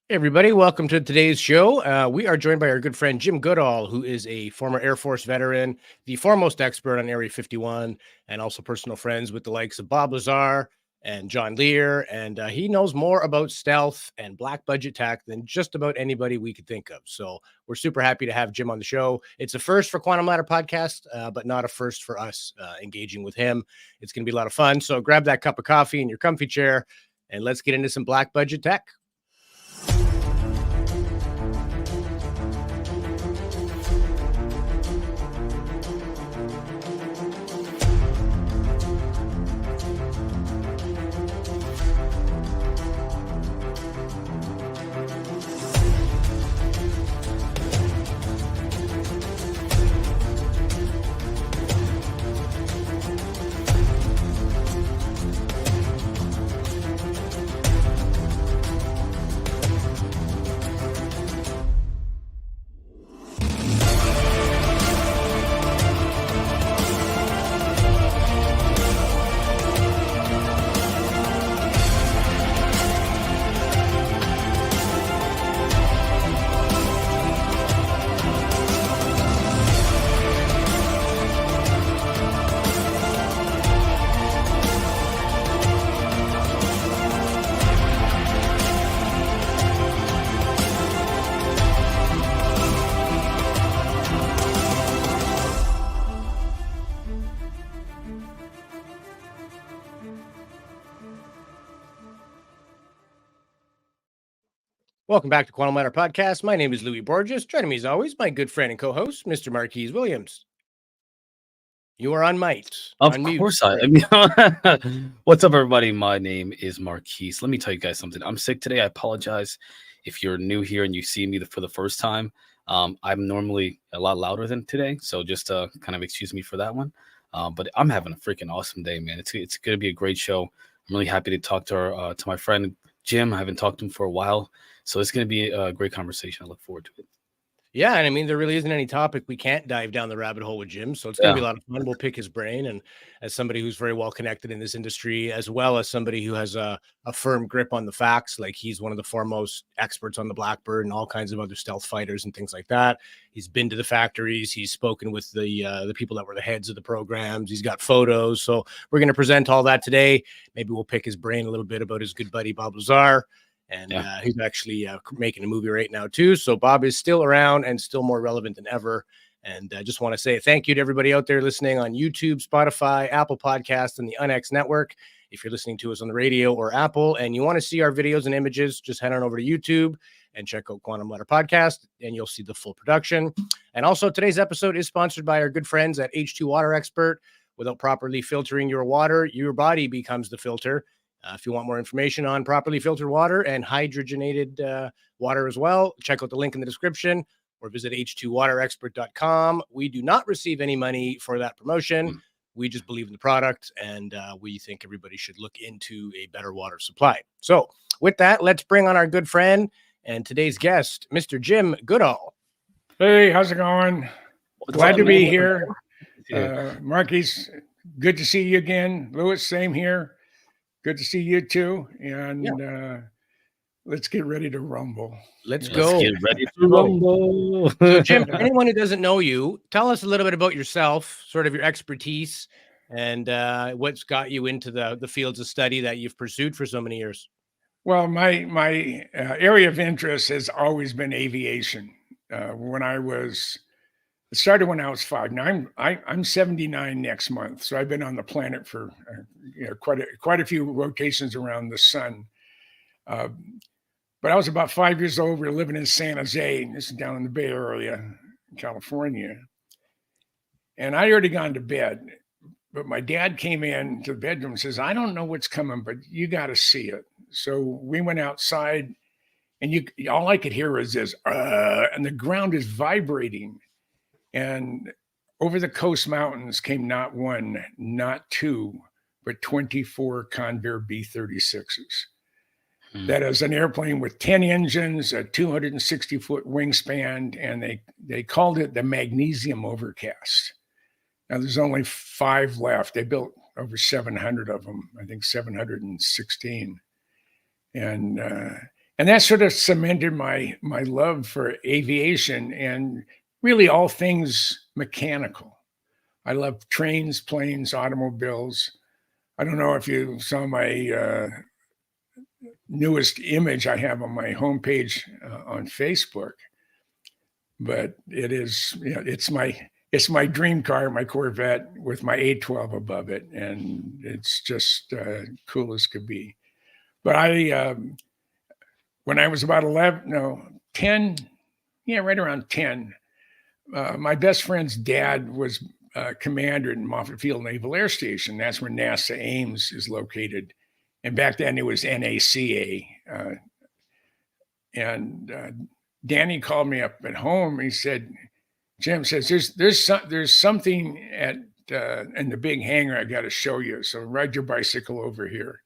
Hey everybody, welcome to today's show. We are joined by our good friend Jim Goodall, who is a former Air Force veteran, the foremost expert on Area 51, and also personal friends with the likes of Bob Lazar and John Lear. And he knows more about stealth and black budget tech than just about anybody we could think of. So we're super happy to have Jim on the show. It's a first for Quantum Ladder Podcast, but not a first for us engaging with him. It's going to be a lot of fun. So grab that cup of coffee in your comfy chair and let's get into some black budget tech. Welcome back to Quantum Ladder Podcast. My name is Louis Borges. Joining me as always, my good friend and co-host, Mr. Marquise Williams. You are on mic. Of course I mean, what's up, everybody? My name is Marquise. Let me tell you guys something. I'm sick today. I apologize if you're new here and you see me for the first time. I'm normally a lot louder than today, so just kind of excuse me for that one. But I'm having a freaking awesome day, man. It's going to be a great show. I'm really happy to talk to my friend Jim. I haven't talked to him for a while, so it's going to be a great conversation. I look forward to it. Yeah, and I mean, there really isn't any topic we can't dive down the rabbit hole with Jim, so it's going to be a lot of fun. We'll pick his brain, and as somebody who's very well connected in this industry, as well as somebody who has a firm grip on the facts, like he's one of the foremost experts on the Blackbird and all kinds of other stealth fighters and things like that. He's been to the factories. He's spoken with the people that were the heads of the programs. He's got photos. So we're going to present all that today. Maybe we'll pick his brain a little bit about his good buddy, Bob Lazar. And he's actually making a movie right now, too. So Bob is still around and still more relevant than ever. And I just want to say thank you to everybody out there listening on YouTube, Spotify, Apple Podcasts, and the UNX network. If you're listening to us on the radio or Apple and you want to see our videos and images, just head on over to YouTube and check out Quantum Ladder Podcast, and you'll see the full production. And also, today's episode is sponsored by our good friends at H2 Water Expert. Without properly filtering your water, your body becomes the filter. If you want more information on properly filtered water and hydrogenated water as well, check out the link in the description or visit h2waterexpert.com. We do not receive any money for that promotion. We just believe in the product, and we think everybody should look into a better water supply. So with that, let's bring on our good friend and today's guest, Mr. Jim Goodall. Hey, how's it going? Glad to be here. Marquise, good to see you again. Louis, same here. Good to see you too. And let's get ready to rumble. Let's go. Get ready to rumble. So, Jim, for anyone who doesn't know you, tell us a little bit about yourself, sort of your expertise, and what's got you into the fields of study that you've pursued for so many years. Well, my area of interest has always been aviation. It started when I was 5. Now I'm 79 next month, so I've been on the planet for quite a few rotations around the sun. But I was about 5 years old. We were living in San Jose. This is down in the Bay Area, in California. And I'd already gone to bed, but my dad came in to the bedroom and says, "I don't know what's coming, but you got to see it." So we went outside, and all I could hear was this, and the ground is vibrating. And over the coast mountains came not one, not two, but 24 Convair B-36s. That is an airplane with 10 engines, a 260-foot wingspan, and they called it the Magnesium Overcast. Now, there's only 5 left. They built over 700 of them, I think 716. And And that sort of cemented my love for aviation and really all things mechanical. I love trains, planes, automobiles. I don't know if you saw my newest image I have on my homepage on Facebook, but it is, it's my dream car, my Corvette with my 812 above it, and it's just cool as could be. But when I was about 10, right around 10, my best friend's dad was commander in Moffett Field Naval Air Station. That's where NASA Ames is located. And back then it was NACA. Danny called me up at home. He said, Jim says, there's something in the big hangar I got to show you. So ride your bicycle over here.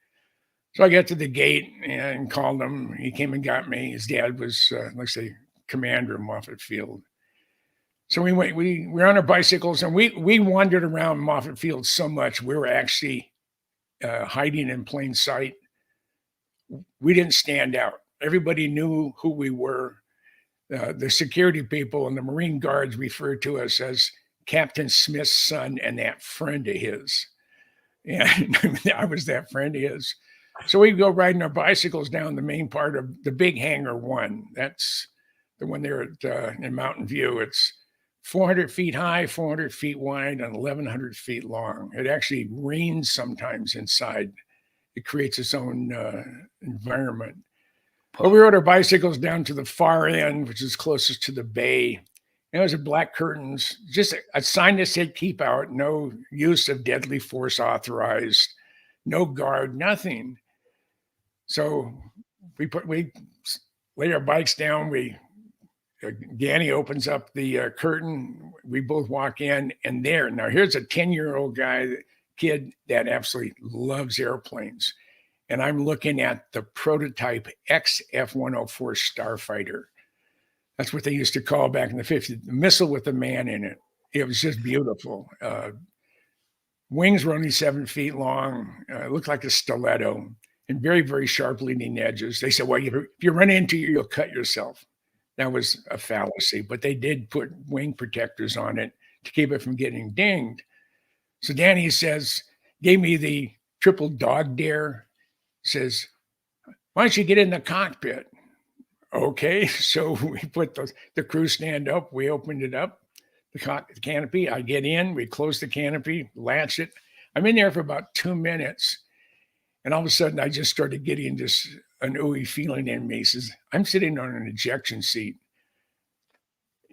So I got to the gate and called him. He came and got me. His dad was, let's say, commander of Moffett Field. So we were on our bicycles, and we wandered around Moffett Field so much we were actually hiding in plain sight. We didn't stand out. Everybody knew who we were. The security people and the Marine guards referred to us as Captain Smith's son and that friend of his. And I was that friend of his. So we'd go riding our bicycles down the main part of the big hangar 1. That's the one there in Mountain View. It's 400 feet high, 400 feet wide, and 1,100 feet long. It actually rains sometimes inside. It creates its own environment. But we rode our bicycles down to the far end, which is closest to the bay. And it was black curtains, just a sign that said keep out, no use of deadly force authorized, no guard, nothing. So we lay our bikes down. Danny opens up the curtain. We both walk in, and now here's a 10-year-old kid that absolutely loves airplanes. And I'm looking at the prototype XF-104 Starfighter. That's what they used to call back in the 50s, the missile with a man in it. It was just beautiful. Wings were only 7 feet long. It looked like a stiletto and very, very sharp leading edges. They said, well, if you run into it, you'll cut yourself. That was a fallacy, but they did put wing protectors on it to keep it from getting dinged. So Danny gave me the triple dog dare, says, why don't you get in the cockpit? Okay, so we put the crew stand up. We opened it up, the canopy. I get in, we close the canopy, latch it. I'm in there for about 2 minutes. And all of a sudden, I just started getting an ooey feeling in me. Says, I'm sitting on an ejection seat,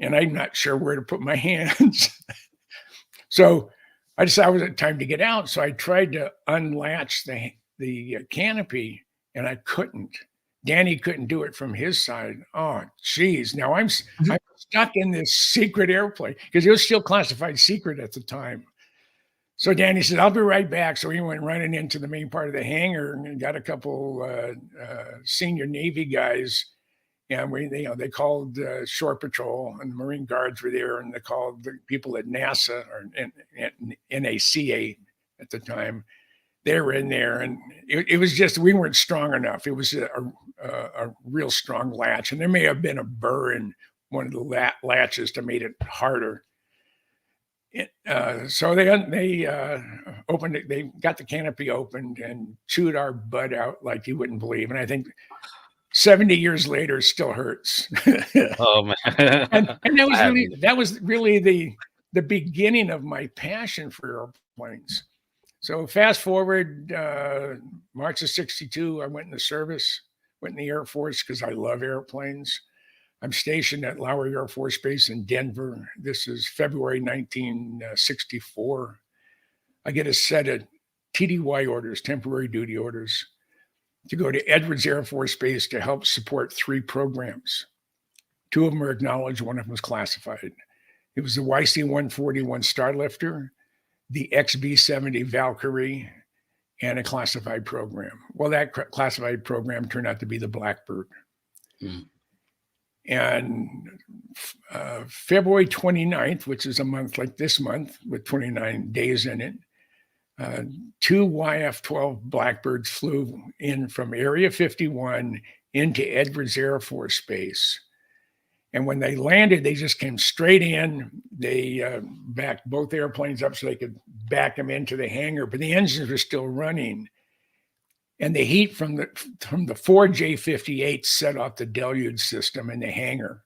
and I'm not sure where to put my hands. So I decided it was time to get out. So I tried to unlatch the canopy, and I couldn't. Danny couldn't do it from his side. Oh, geez. Now I'm stuck in this secret airplane because it was still classified secret at the time. So Danny said, I'll be right back. So he went running into the main part of the hangar and got a couple senior Navy guys. And they called Shore Patrol, and the Marine Guards were there, and they called the people at NASA or NACA at the time. They were in there, and it was just, we weren't strong enough. It was a real strong latch, and there may have been a burr in one of the latches to make it harder. So they opened it. They got the canopy opened and chewed our butt out like you wouldn't believe. And I think 70 years later, it still hurts. Oh man! and that was really the beginning of my passion for airplanes. So fast forward, March of '62, I went in the service, went in the Air Force because I love airplanes. I'm stationed at Lowry Air Force Base in Denver. This is February 1964. I get a set of TDY orders, temporary duty orders, to go to Edwards Air Force Base to help support 3 programs. 2 of them are acknowledged, 1 of them was classified. It was the YC-141 Starlifter, the XB-70 Valkyrie, and a classified program. Well, that classified program turned out to be the Blackbird. Mm. And February 29th, which is a month like this month with 29 days in it, 2 YF-12 Blackbirds flew in from Area 51 into Edwards Air Force Base. And when they landed, they just came straight in. They backed both airplanes up so they could back them into the hangar, but the engines were still running. And the heat from the 4 J-58 set off the deluge system in the hangar.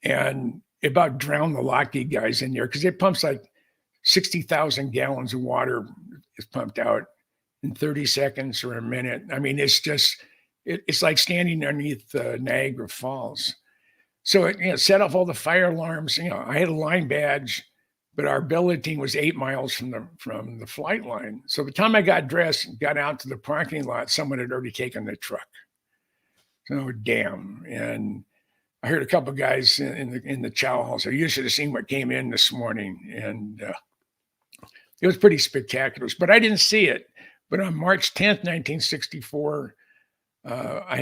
And it about drowned the Lockheed guys in there because it pumps like 60,000 gallons of water is pumped out in 30 seconds or a minute. I mean, it's like standing underneath Niagara Falls. So it set off all the fire alarms. I had a line badge, but our billeting was 8 miles from the flight line. So by the time I got dressed and got out to the parking lot, someone had already taken the truck. So damn. And I heard a couple of guys in the chow hall say, "You should have seen what came in this morning." And it was pretty spectacular, but I didn't see it. But on March 10th, 1964, I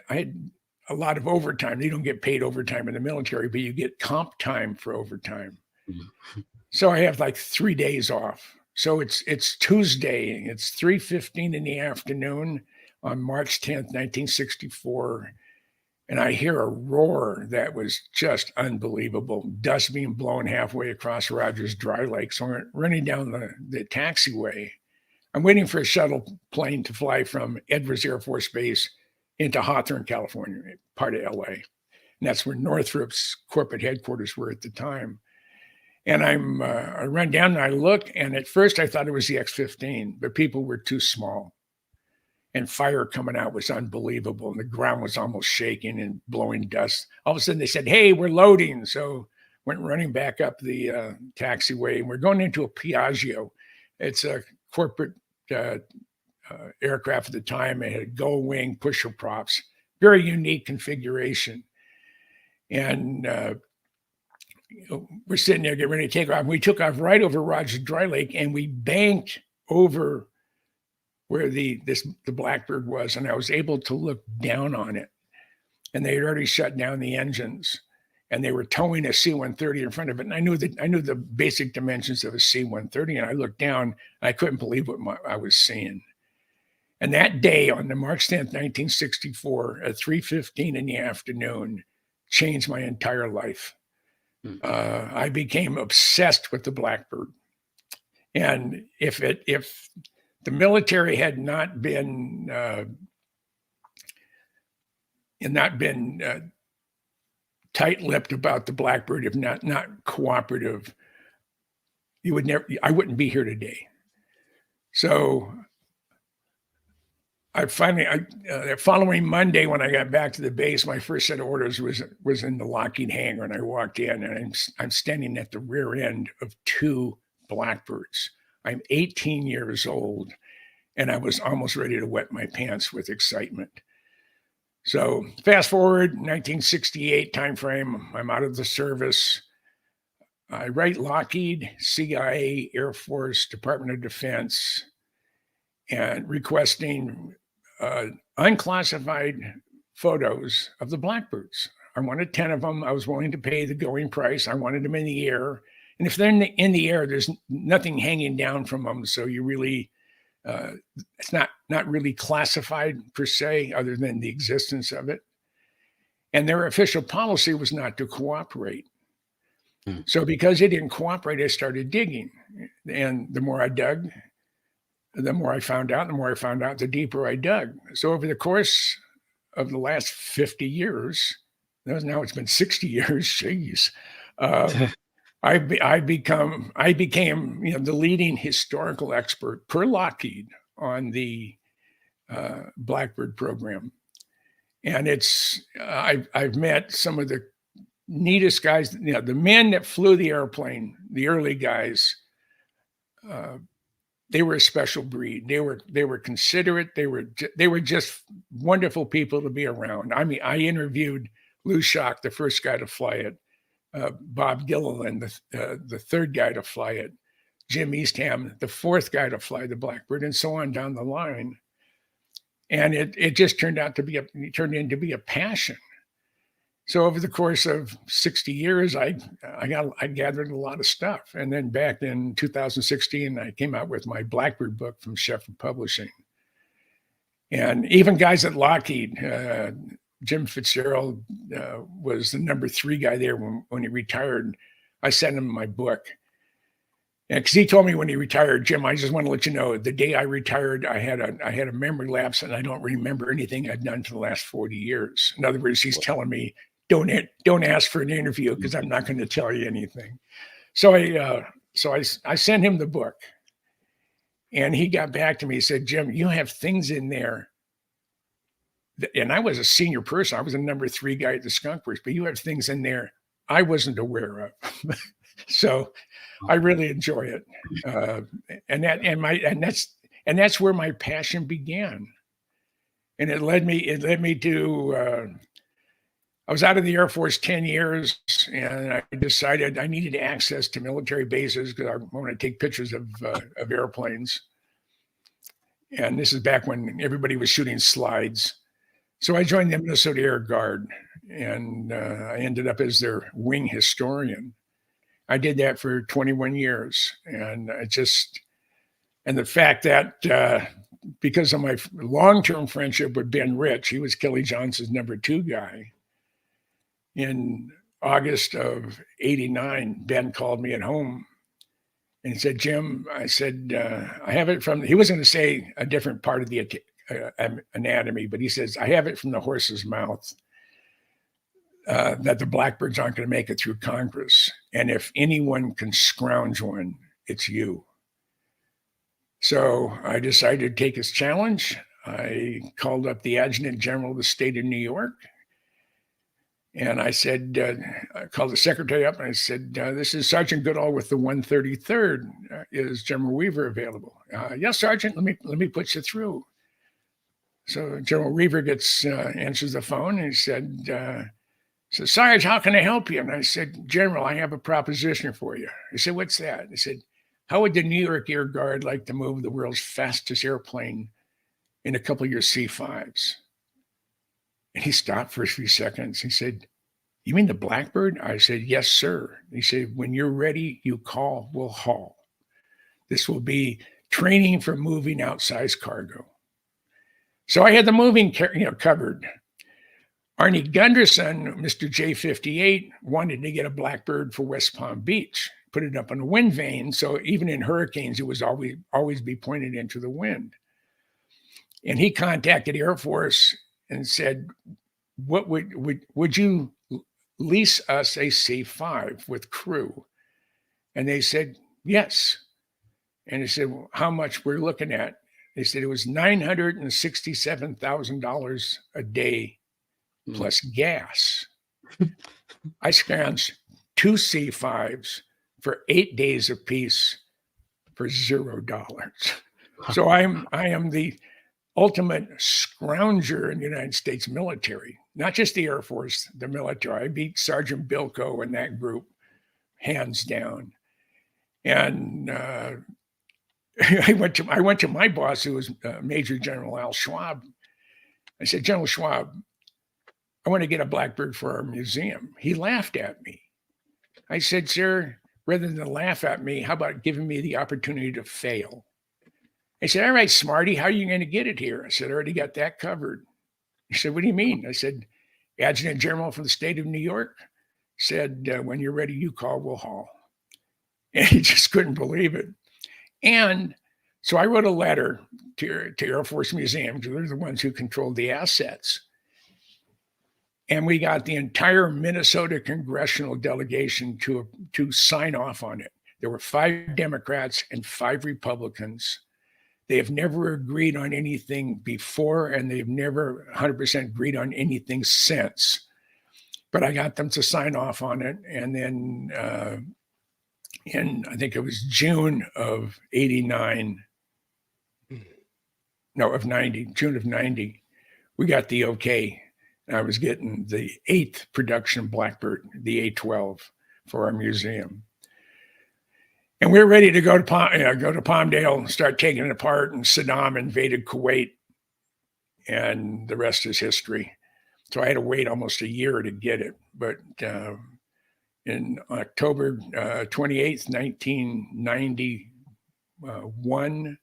had a lot of overtime. They don't get paid overtime in the military, but you get comp time for overtime. Mm-hmm. So I have like 3 days off. So it's Tuesday. It's 3:15 in the afternoon on March 10th, 1964. And I hear a roar that was just unbelievable. Dust being blown halfway across Rogers Dry Lake. So I'm running down the taxiway. I'm waiting for a shuttle plane to fly from Edwards Air Force Base into Hawthorne, California, part of LA. And that's where Northrop's corporate headquarters were at the time. And I run down and I look, and at first I thought it was the X-15, but people were too small. And fire coming out was unbelievable. And the ground was almost shaking and blowing dust. All of a sudden they said, "Hey, we're loading." So went running back up the taxiway, and we're going into a Piaggio. It's a corporate aircraft at the time. It had gull wing pusher props, very unique configuration. And we're sitting there getting ready to take off. We took off right over Rogers Dry Lake, and we banked over where the Blackbird was, and I was able to look down on it. And they had already shut down the engines, and they were towing a C-130 in front of it. And I knew the basic dimensions of a C-130, and I looked down, and I couldn't believe what I was seeing. And that day, on the March 10th, 1964, at 3:15 in the afternoon, changed my entire life. I became obsessed with the Blackbird. And if the military had not been tight-lipped about the Blackbird, if not cooperative, I wouldn't be here today. So the following Monday, when I got back to the base, my first set of orders was in the Lockheed hangar, and I walked in, and I'm standing at the rear end of 2 Blackbirds. I'm 18 years old, and I was almost ready to wet my pants with excitement. So fast forward, 1968 timeframe, I'm out of the service. I write Lockheed, CIA, Air Force, Department of Defense, and requesting unclassified photos of the Blackbirds. I wanted 10 of them. I was willing to pay the going price. I wanted them in the air. And if they're in the air, there's nothing hanging down from them. So you really, it's not really classified per se, other than the existence of it. And their official policy was not to cooperate. So because they didn't cooperate, I started digging. And the more I dug, the more I found out. The more I found out, the deeper I dug. So over the course of the last 50 years, now it's been 60 years, jeez. I became the leading historical expert per Lockheed on the Blackbird program, and I've met some of the neatest guys. The men that flew the airplane, the early guys, they were a special breed. They were considerate. They were just wonderful people to be around. I mean, I interviewed Lou Schock, the first guy to fly it. Bob Gilliland, the third guy to fly it, Jim Eastham, the fourth guy to fly the Blackbird, and so on down the line. And it just turned into be a passion. So over the course of 60 years, I gathered a lot of stuff. And then back in 2016, I came out with my Blackbird book from Shepherd Publishing. And even guys at Lockheed, Jim Fitzgerald was the number 3 guy there when he retired. I sent him my book. And because he told me when he retired, Jim, I just want to let you know, the day I retired, I had a memory lapse and I don't remember anything I'd done for the last 40 years. In other words, he's telling me, don't ask for an interview because I'm not going to tell you anything. So I sent him the book, and he got back to me. He said, Jim, you have things in there. And I was a senior person. I was a number 3 guy at the Skunk Works, but you have things in there I wasn't aware of. So I really enjoy it. And that's where my passion began. And it led me to, I was out of the Air Force 10 years, and I decided I needed access to military bases because I want to take pictures of airplanes. And this is back when everybody was shooting slides. So I joined the Minnesota Air Guard, and I ended up as their wing historian. I did that for 21 years. And the fact that because of my long-term friendship with Ben Rich, he was Kelly Johnson's number 2 guy. In August of '89, Ben called me at home and he said, Jim, I said, I have it from, he wasn't going to say a different part of the anatomy, but he says, I have it from the horse's mouth that the Blackbirds aren't going to make it through Congress. And if anyone can scrounge one, it's you. So I decided to take his challenge. I called up the Adjutant General of the state of New York. And I said, I called the secretary up and I said, this is Sergeant Goodall with the 133rd. Is General Weaver available? Yes, Sergeant, let me put you through. So General Weaver answers the phone and he said, Sarge, how can I help you? And I said, General, I have a proposition for you. He said, what's that? He said, how would the New York Air Guard like to move the world's fastest airplane in a couple of your C-5s? And he stopped for a few seconds. He said, you mean the Blackbird? I said, yes, sir. He said, when you're ready, you call, we'll haul. This will be training for moving outsized cargo. So I had the moving covered. Arnie Gunderson, Mr. J-58, wanted to get a Blackbird for West Palm Beach, put it up on a wind vane. So even in hurricanes, it was always be pointed into the wind. And he contacted Air Force and said, "What would you lease us a C-5 with crew?" And they said, yes. And he said, well, how much we're looking at? They said it was $967,000 a day plus gas. I scrounged 2 C-5s for 8 days apiece for $0. So I am the ultimate scrounger in the United States military, not just the Air Force, the military. I beat Sergeant Bilko and that group hands down. And I went to my boss, who was Major General Al Schwab. I said, General Schwab, I want to get a Blackbird for our museum. He laughed at me. I said, sir, rather than laugh at me, how about giving me the opportunity to fail? He said, all right, smarty, how are you going to get it here? I said, I already got that covered. He said, what do you mean? I said, Adjutant General from the state of New York said, when you're ready, you call, we'll haul. And he just couldn't believe it. And so I wrote a letter to Air Force Museum, because they're the ones who controlled the assets. And we got the entire Minnesota congressional delegation to sign off on it. There were 5 Democrats and 5 Republicans. They have never agreed on anything before, and they've never 100% agreed on anything since. But I got them to sign off on it. And then in, I think it was June of 89, no, of 90, June of 90, we got the okay. I was getting the 8th production Blackbird, the A-12, for our museum. And we were ready to go to Palmdale and start taking it apart, and Saddam invaded Kuwait, and the rest is history. So I had to wait almost a year to get it. But in October 28th, 1991,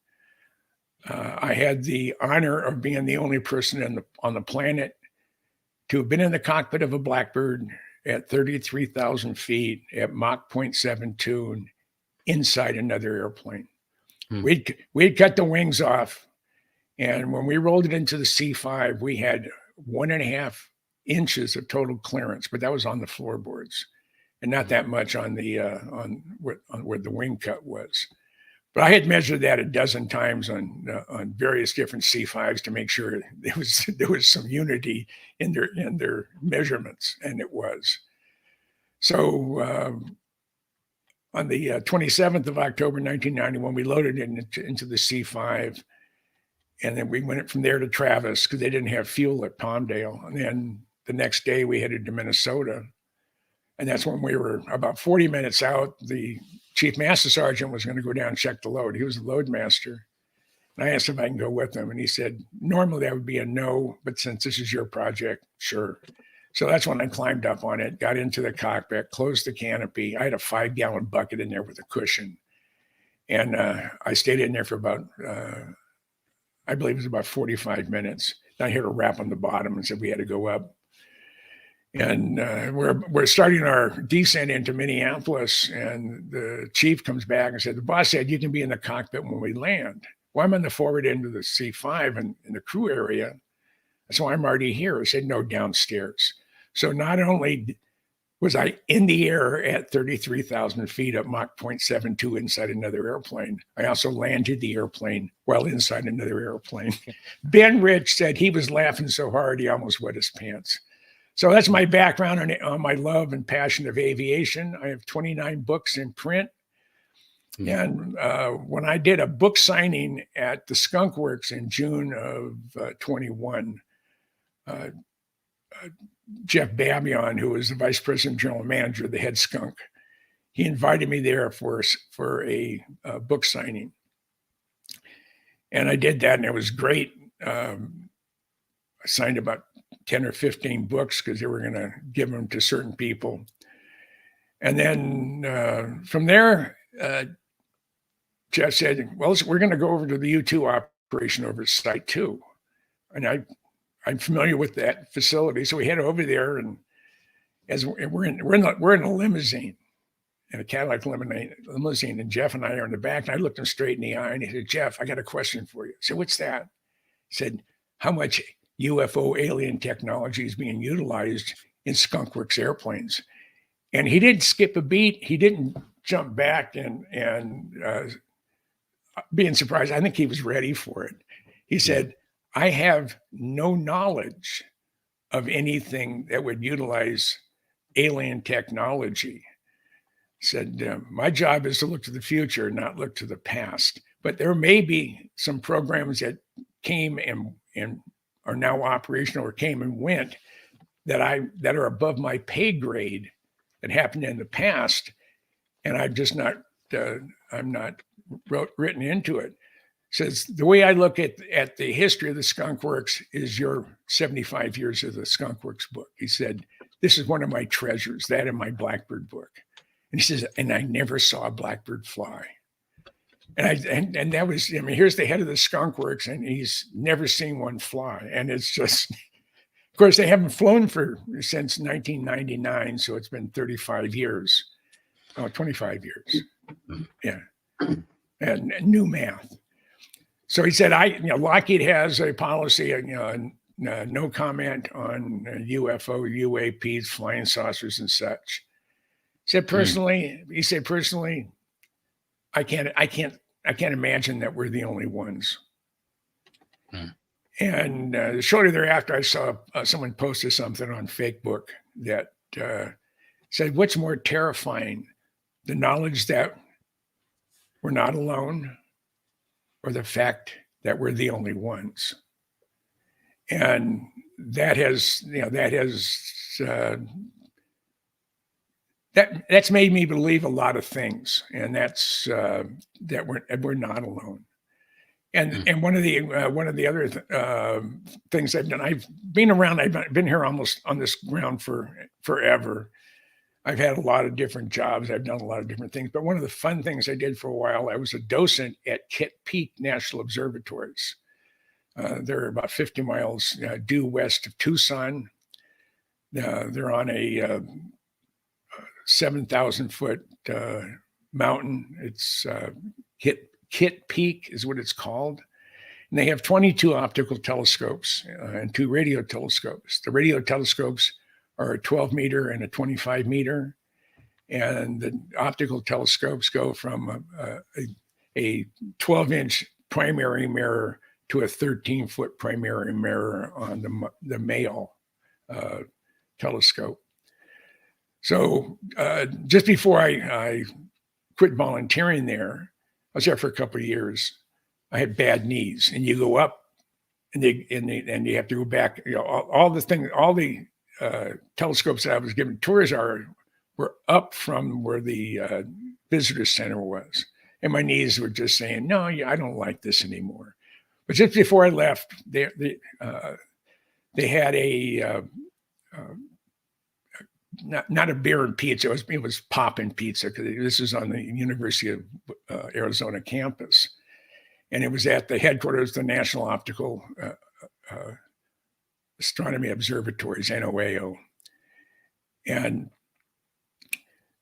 I had the honor of being the only person on the planet to have been in the cockpit of a Blackbird at 33,000 feet at Mach 0.72 and inside another airplane. We'd cut the wings off, and when we rolled it into the C5, we had 1.5 inches of total clearance, but that was on the floorboards, and not that much on the on where the wing cut was. But I had measured that a dozen times on various different C5s to make sure there was some unity in their measurements, and it was. So on the 27th of October, 1991, we loaded it into the C5, and then we went from there to Travis because they didn't have fuel at Palmdale. And then the next day we headed to Minnesota, and that's when we were about 40 minutes out. The Chief Master Sergeant was going to go down and check the load. He was the load master. And I asked if I can go with him, and he said, normally that would be a no, but since this is your project, sure. So that's when I climbed up on it, got into the cockpit, closed the canopy. I had a 5-gallon bucket in there with a cushion. And I stayed in there for about, I believe it was about 45 minutes. I heard a rap on the bottom and said we had to go up. And we're starting our descent into Minneapolis, and the chief comes back and said, the boss said you can be in the cockpit when we land. Well, I'm on the forward end of the C5 and in the crew area. So I'm already here. I said, no, downstairs. So not only was I in the air at 33,000 feet at Mach 0.72 inside another airplane, I also landed the airplane while inside another airplane. Ben Rich said he was laughing so hard he almost wet his pants. So that's my background on my love and passion of aviation. I have 29 books in print. And when I did a book signing at the Skunk Works in June of 21, Jeff Babion, who was the vice president general manager, the head skunk, he invited me there for a book signing. And I did that, and it was great. I signed about 10 or 15 books because they were going to give them to certain people. And then from there, Jeff said, well, we're going to go over to the U-2 operation over at Site 2. And I'm familiar with that facility. So we head over there, and as we're in a limousine, in a Cadillac limousine, and Jeff and I are in the back, and I looked him straight in the eye, and he said, Jeff, I got a question for you. I said, what's that? He said, how much UFO alien technology is being utilized in Skunk Works airplanes? And he didn't skip a beat. He didn't jump back and being surprised. I think he was ready for it. He said, I have no knowledge of anything that would utilize alien technology. Said, my job is to look to the future, not look to the past. But there may be some programs that came and are now operational or came and went that are above my pay grade that happened in the past. And I'm just not, I'm not written into it. Says the way I look at the history of the Skunk Works is your 75 years of the Skunk Works book. He said, this is one of my treasures, that in my Blackbird book. And he says, and I never saw a Blackbird fly. And that was, I mean, here's the head of the Skunk Works, and he's never seen one fly. And it's just, of course, they haven't flown since 1999. So it's been 35 years, 25 years. Yeah. And new math. So he said, Lockheed has a policy, no comment on UFO, UAPs, flying saucers, and such. He said personally, I can't imagine that we're the only ones. And shortly thereafter, I saw someone posted something on Facebook that said, "What's more terrifying, the knowledge that we're not alone, or the fact that we're the only ones?" And that's made me believe a lot of things, and that's that we're not alone. And one of the other things I've done, I've been around. I've been here almost on this ground for forever. I've had a lot of different jobs. I've done a lot of different things. But one of the fun things I did for a while, I was a docent at Kitt Peak National Observatories. They're about 50 miles due west of Tucson. They're on a 7,000 foot mountain. It's Kitt Peak is what it's called. And they have 22 optical telescopes and 2 radio telescopes. The radio telescopes are a 12 meter and a 25 meter. And the optical telescopes go from a 12-inch primary mirror to a 13-foot primary mirror on the male telescope. So just before I quit volunteering there, I was there for a couple of years. I had bad knees, and you go up, and you have to go back. You know, all the telescopes that I was given tours were up from where the visitor center was, and my knees were just saying, "No, I don't like this anymore." But just before I left, they had a not a beer and pizza. It was poppin' pizza, because this is on the University of Arizona campus. And it was at the headquarters of the National Optical Astronomy Observatories, NOAO. And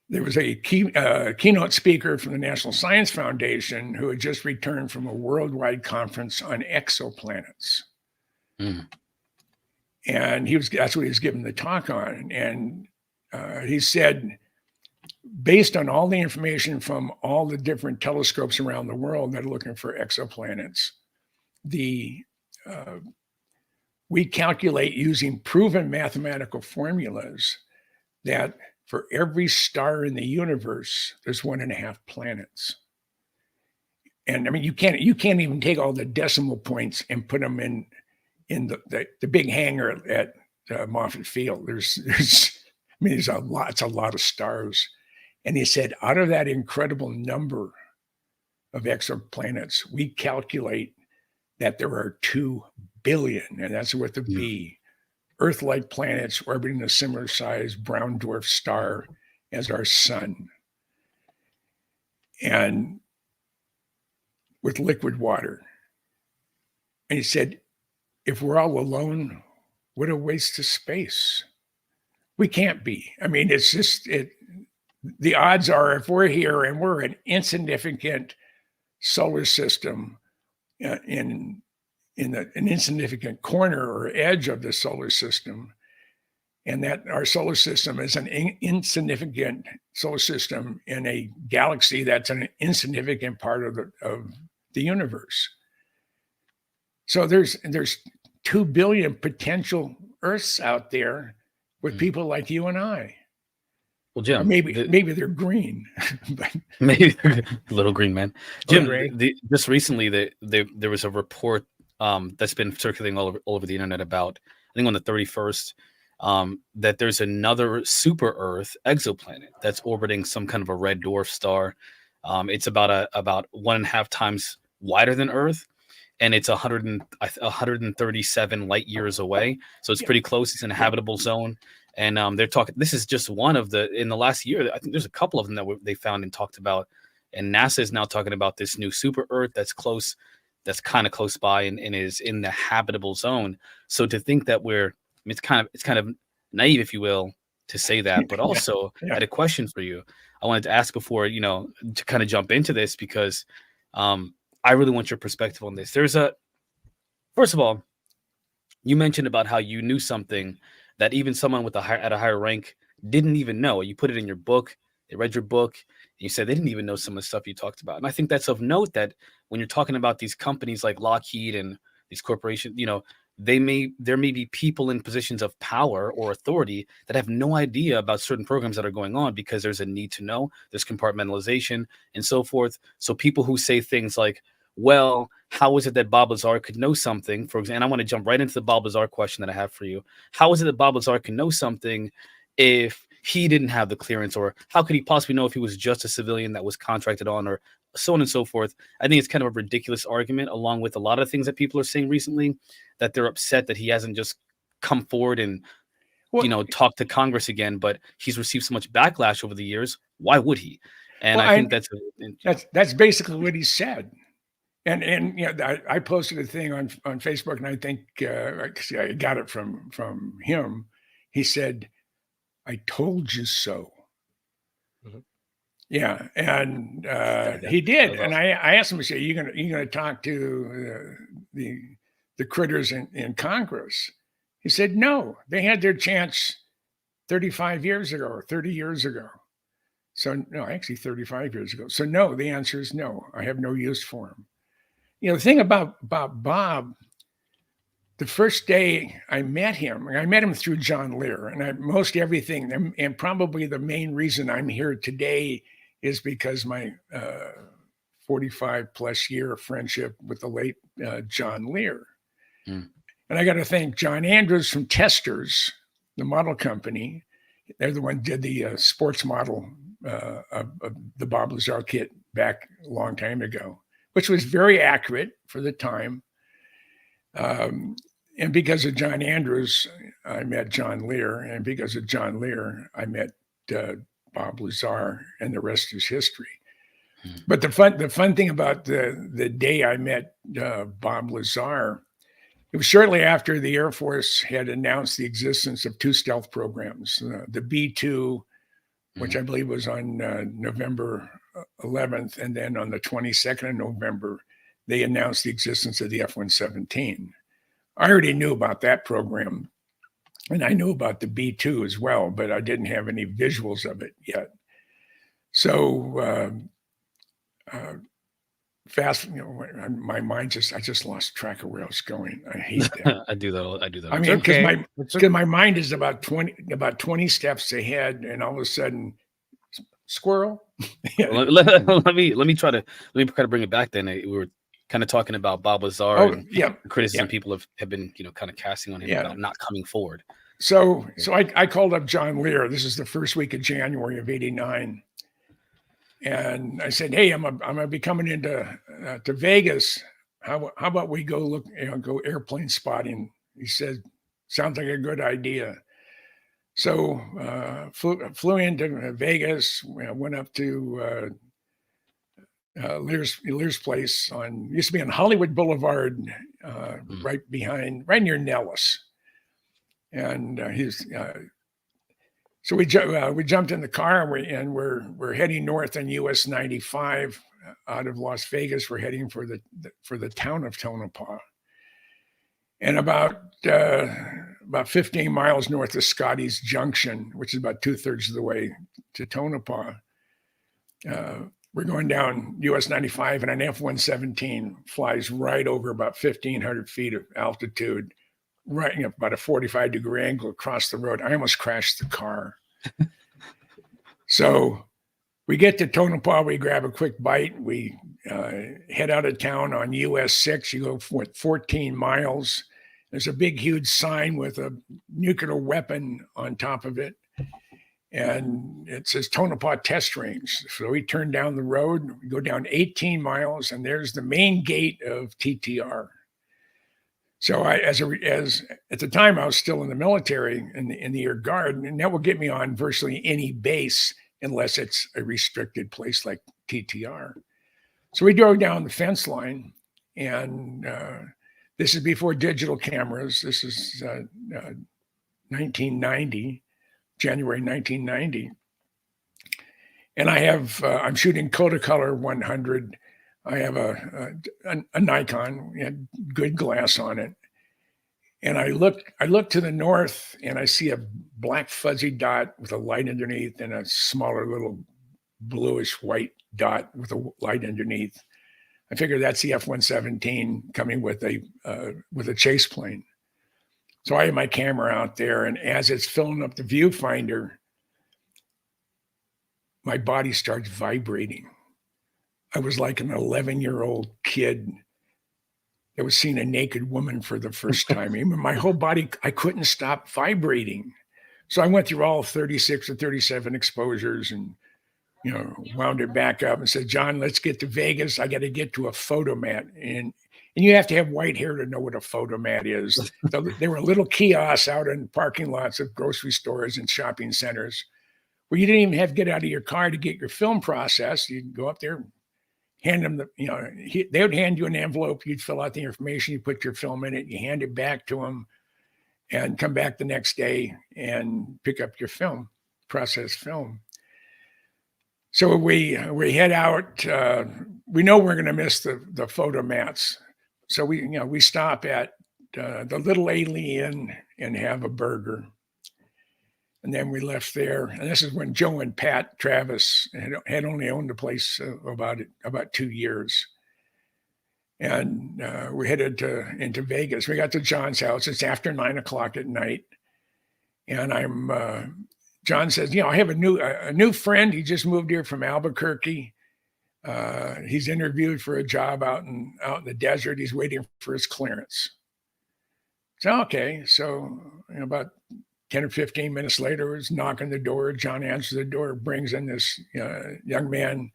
there was a keynote speaker from the National Science Foundation who had just returned from a worldwide conference on exoplanets. Mm. And that's what he was giving the talk on. And he said, based on all the information from all the different telescopes around the world that are looking for exoplanets, we calculate using proven mathematical formulas that for every star in the universe, there's 1.5 planets. And I mean, you can't even take all the decimal points and put them in the big hangar at Moffett Field. There's a lot. It's a lot of stars. And he said, out of that incredible number of exoplanets, we calculate that there are 2 billion, and that's with a B, Earth-like planets orbiting a similar size brown dwarf star as our sun, and with liquid water. And he said, if we're all alone, what a waste of space. We can't be. I mean, it's just the odds are, if we're here and we're an insignificant solar system in an insignificant corner or edge of the solar system, and that our solar system is an insignificant solar system in a galaxy that's an insignificant part of the universe. So there's 2 billion potential Earths out there with people like you and I. Well, Jim, or maybe they're green, but maybe they're a little green man. Jim, just recently there was a report that's been circulating all over the internet about, I think on the 31st, that there's another super Earth exoplanet that's orbiting some kind of a red dwarf star. It's about 1.5 times wider than Earth, and it's 137 light years away. So it's pretty close. It's in a habitable zone. And they're talking, this is just one of in the last year, I think there's a couple of them that they found and talked about. And NASA is now talking about this new super Earth that's close, that's kind of close by and is in the habitable zone. So to think that it's kind of naive, if you will, to say that, but also I had a question for you. I wanted to ask before, to kind of jump into this, because I really want your perspective on this. First of all, you mentioned about how you knew something that even someone at a higher rank didn't even know. You put it in your book. They read your book. And you said they didn't even know some of the stuff you talked about. And I think that's of note, that when you're talking about these companies like Lockheed and these corporations, there may be people in positions of power or authority that have no idea about certain programs that are going on, because there's a need to know, there's compartmentalization and so forth. So people who say things like, well, how is it that Bob Lazar could know something? For example, and I want to jump right into the Bob Lazar question that I have for you. How is it that Bob Lazar can know something if he didn't have the clearance? Or how could he possibly know if he was just a civilian that was contracted on, or so on and so forth? I think it's kind of a ridiculous argument, along with a lot of things that people are saying recently, that they're upset that he hasn't just come forward and talk to Congress again, but he's received so much backlash over the years. Why would he? And I think that's basically what he said. And I posted a thing on Facebook, and I think I got it from him. He said, "I told you so." Mm-hmm. Yeah, and he did. Awesome. And I asked him, I said, "You gonna talk to the critters in Congress?" He said, "No, they had their chance 35 years ago or 30 years ago. So no, actually 35 years ago. So no, the answer is no. I have no use for him." The thing about Bob, the first day I met him through John Lear, and most everything, and probably the main reason I'm here today is because my 45 plus year friendship with the late John Lear. Mm. And I got to thank John Andrews from Testers, the model company. They're the one who did the sports model of the Bob Lazar kit back a long time ago, which was very accurate for the time. And because of John Andrews, I met John Lear. And because of John Lear, I met Bob Lazar, and the rest is history. Hmm. But the fun thing about the day I met Bob Lazar, it was shortly after the Air Force had announced the existence of two stealth programs, the B-2, which I believe was on November 11th. And then on the 22nd of November, they announced the existence of the F-117. I already knew about that program, and I knew about the B-2 as well, but I didn't have any visuals of it yet. So fast, my mind I just lost track of where I was going. I hate that. I do that. I mean, because my mind is about 20 steps ahead, and all of a sudden, squirrel. Well, let me try to bring it back. Then we were kind of talking about Bob Lazar and the criticism people have been kind of casting on him about not coming forward. So I called up John Lear. This is the first week of January of '89. And I said, "Hey, I'm gonna be coming into to Vegas. How about we go look, go airplane spotting?" He said, "Sounds like a good idea." So flew into Vegas. Went up to Lear's place used to be on Hollywood Boulevard, right near Nellis. And so we jumped in the car, and we're heading north on US 95 out of Las Vegas. We're heading for the town of Tonopah, and about 15 miles north of Scotty's Junction, which is about 2/3 of the way to Tonopah. We're going down US 95, and an F-117 flies right over about 1,500 feet of altitude, right about a 45-degree angle across the road. I almost crashed the car. So we get to Tonopah, we grab a quick bite, we head out of town on US 6. You go 14 miles. There's a big, huge sign with a nuclear weapon on top of it. And it says Tonopah Test Range. So we turn down the road, we go down 18 miles, and there's the main gate of TTR. So as at the time I was still in the military in the Air Guard, and that will get me on virtually any base unless it's a restricted place like TTR. So we drove down the fence line, and this is before digital cameras. This is 1990. January 1990. And I'm shooting Kodacolor 100. I have a Nikon, had good glass on it. And I look to the north, and I see a black fuzzy dot with a light underneath, and a smaller little bluish white dot with a light underneath. I figure that's the F-117 coming with a chase plane. So I have my camera out there, and as it's filling up the viewfinder, my body starts vibrating. I was like an 11-year-old kid that was seeing a naked woman for the first time. Even my whole body, I couldn't stop vibrating. So I went through all 36 or 37 exposures and, wound it back up and said, "John, let's get to Vegas. I got to get to a photomat." And And you have to have white hair to know what a photomat is. So there were little kiosks out in parking lots of grocery stores and shopping centers where you didn't even have to get out of your car to get your film processed. You'd go up there, hand them they would hand you an envelope. You'd fill out the information. You put your film in it. You hand it back to them, and come back the next day and pick up your film, processed film. So we head out. We know we're going to miss the photo mats. So we stop at the Little Alien and have a burger. And then we left there. And this is when Joe and Pat Travis had only owned the place about 2 years. And we headed into Vegas. We got to John's house. It's after 9:00 at night. And John says, I have a new friend. He just moved here from Albuquerque. He's interviewed for a job out in the desert. He's waiting for his clearance. So, okay. So about 10 or 15 minutes later, he's knocking the door. John answers the door, brings in this young man,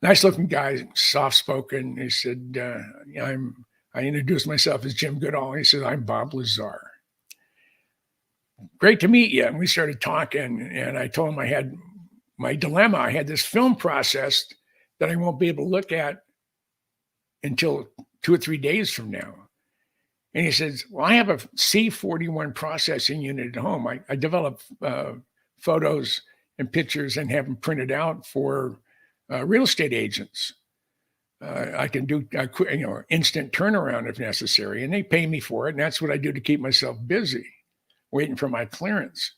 nice looking guy, soft spoken. He said, I introduced myself as Jim Goodall. He said, I'm Bob Lazar. Great to meet you. And we started talking, and I told him I had my dilemma. I had this film processed that I won't be able to look at until 2 or 3 days from now. And he says, well, I have a C41 processing unit at home. I develop photos and pictures and have them printed out for real estate agents. I can do instant turnaround if necessary, and they pay me for it. And that's what I do to keep myself busy, waiting for my clearance.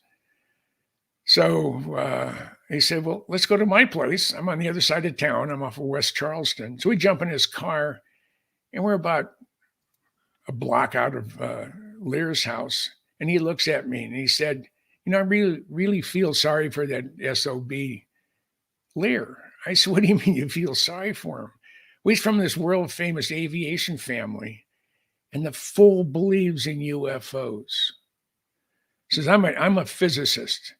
So he said, well, let's go to my place. I'm on the other side of town. I'm off of West Charleston. So we jump in his car, and we're about a block out of Lear's house. And he looks at me and he said, I really, really feel sorry for that SOB Lear. I said, what do you mean you feel sorry for him? Well, he's from this world famous aviation family, and the fool believes in UFOs. He says, I'm a physicist.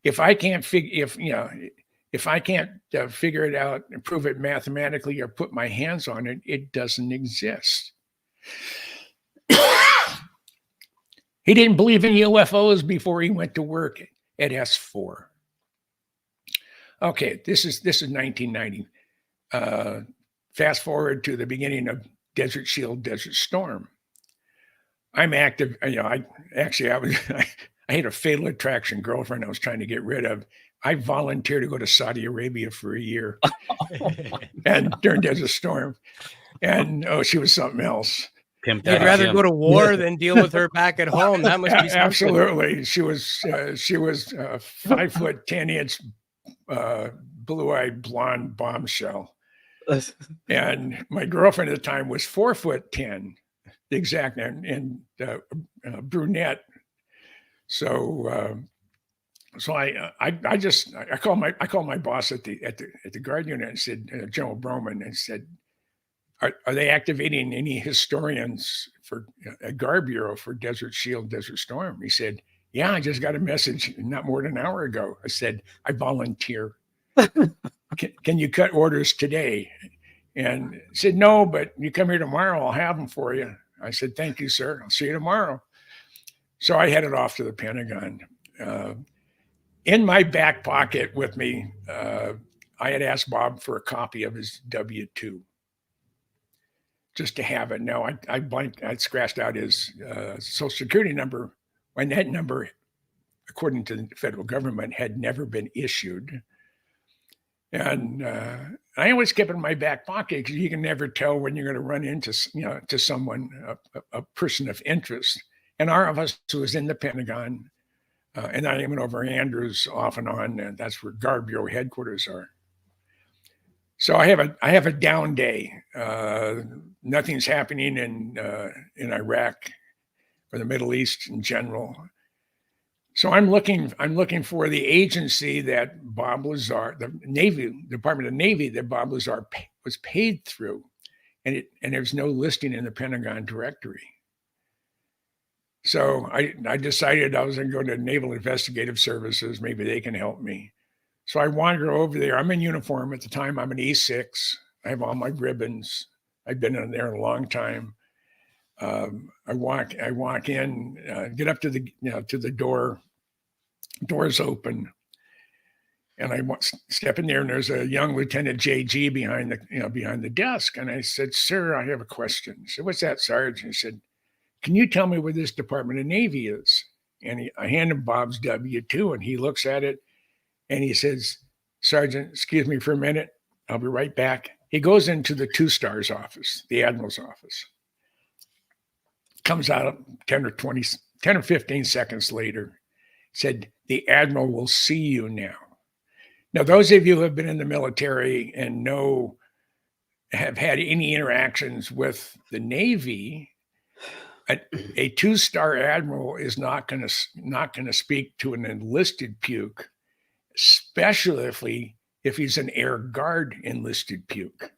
If I can't figure it out and prove it mathematically or put my hands on it, it doesn't exist. He didn't believe in UFOs before he went to work at S4. Okay, this is 1990. Fast forward to the beginning of Desert Shield, Desert Storm. I'm active. I had a fatal attraction girlfriend I was trying to get rid of. I volunteered to go to Saudi Arabia for a year, and during Desert Storm, and she was something else. You'd rather go to war than deal with her back at home. That must be something. Absolutely. She was 5'10" blue-eyed blonde bombshell, and my girlfriend at the time was 4'10", the exact, and brunette. So I called my boss at the guard unit and said, General Broman, and said, are they activating any historians for a guard bureau for Desert Shield, Desert Storm? He said, yeah, I just got a message not more than an hour ago. I said, I volunteer. Can you cut orders today? And he said, no, but you come here tomorrow, I'll have them for you. I said, thank you, sir. I'll see you tomorrow. So I headed off to the Pentagon. In my back pocket with me, I had asked Bob for a copy of his W-2, just to have it. Now I scratched out his Social Security number, when that number, according to the federal government, had never been issued. And I always kept it in my back pocket because you can never tell when you're going to run into to someone, a person of interest. And our office was in the Pentagon, and I went over Andrews off and on, and that's where Guard Bureau headquarters are. So I have a down day. Nothing's happening in Iraq or the Middle East in general. So I'm looking for the agency that Bob Lazar, the Department of Navy, that Bob Lazar was paid through, and there's no listing in the Pentagon directory. So I decided I was going to go to Naval Investigative Services. Maybe they can help me. So I wander over there. I'm in uniform at the time. I'm an E6. I have all my ribbons. I've been in there a long time. I walk in, get up to the door. Doors open, and I step in there, and there's a young Lieutenant JG behind the desk. And I said, "Sir, I have a question." He said, "What's that, Sarge?" He said, "Can you tell me where this Department of Navy is?" And I hand him Bob's W-2, and he looks at it, and he says, "Sergeant, excuse me for a minute. I'll be right back." He goes into the 2-star's office, the Admiral's office. Comes out 10 or 15 seconds later, said, "The Admiral will see you now." Now, those of you who have been in the military and have had any interactions with the Navy, a 2-star admiral is not going to speak to an enlisted puke, especially if he's an Air Guard enlisted puke.